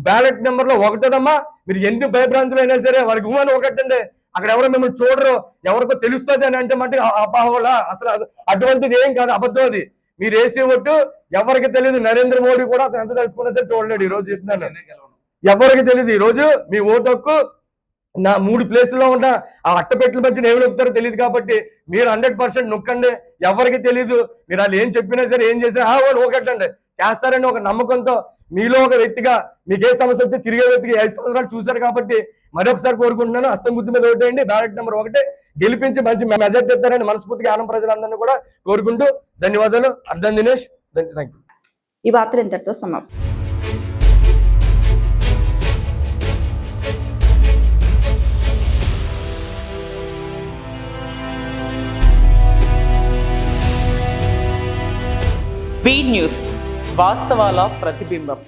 బ్యాలెట్ నెంబర్ లో ఒకటోదమ్మా. మీరు ఎన్ని భయభ్రాంతులు అయినా సరే వారికి ఊహని ఒకటండి. అక్కడ ఎవరో మిమ్మల్ని చూడరు, ఎవరికో తెలుస్తుంది అని అంటే మట్టి అపాహోళ. అసలు అటువంటిది ఏం కాదు, అబద్ధం అది. మీరు వేసే ఓటు ఎవరికి తెలియదు. నరేంద్ర మోడీ కూడా అతను ఎంత తెలుసుకున్నా సరే చూడలేడు. ఈ రోజు చెప్తున్నాను, ఎవరికి తెలియదు. ఈ రోజు మీ ఓటు హక్కు నా 3 ప్లేసుల్లో ఉన్న ఆ అట్టపెట్టల మధ్యన ఏమి నొక్కుతారో తెలియదు. కాబట్టి మీరు 100% నొక్కండి. ఎవరికి తెలియదు. మీరు వాళ్ళు ఏం చెప్పినా సరే ఏం చేసినా వాళ్ళు ఒకటండి చేస్తారని ఒక నమ్మకంతో మీలో ఒక వ్యక్తిగా మీకు ఏ సమస్య వచ్చి తిరిగే వ్యక్తికి 5 సంవత్సరాలు చూశారు. కాబట్టి మరొకసారి కోరుకుంటున్నాను, హస్తం గుర్తు మీద ఓటేయండి. బ్యాలెట్ నెంబర్ 1 గెలిపించి మంచి మెజార్టీ ఇస్తారని మనస్ఫూర్తిగా యానం ప్రజలందరినీ కూడా కోరుకుంటూ ధన్యవాదాలు. అర్ధన్ దినేష్, థ్యాంక్ యూ. ఈ వార్తలు ఇంతటితో సమాప్తం. బీ న్యూస్, వాస్తవాల ప్రతిబింబం.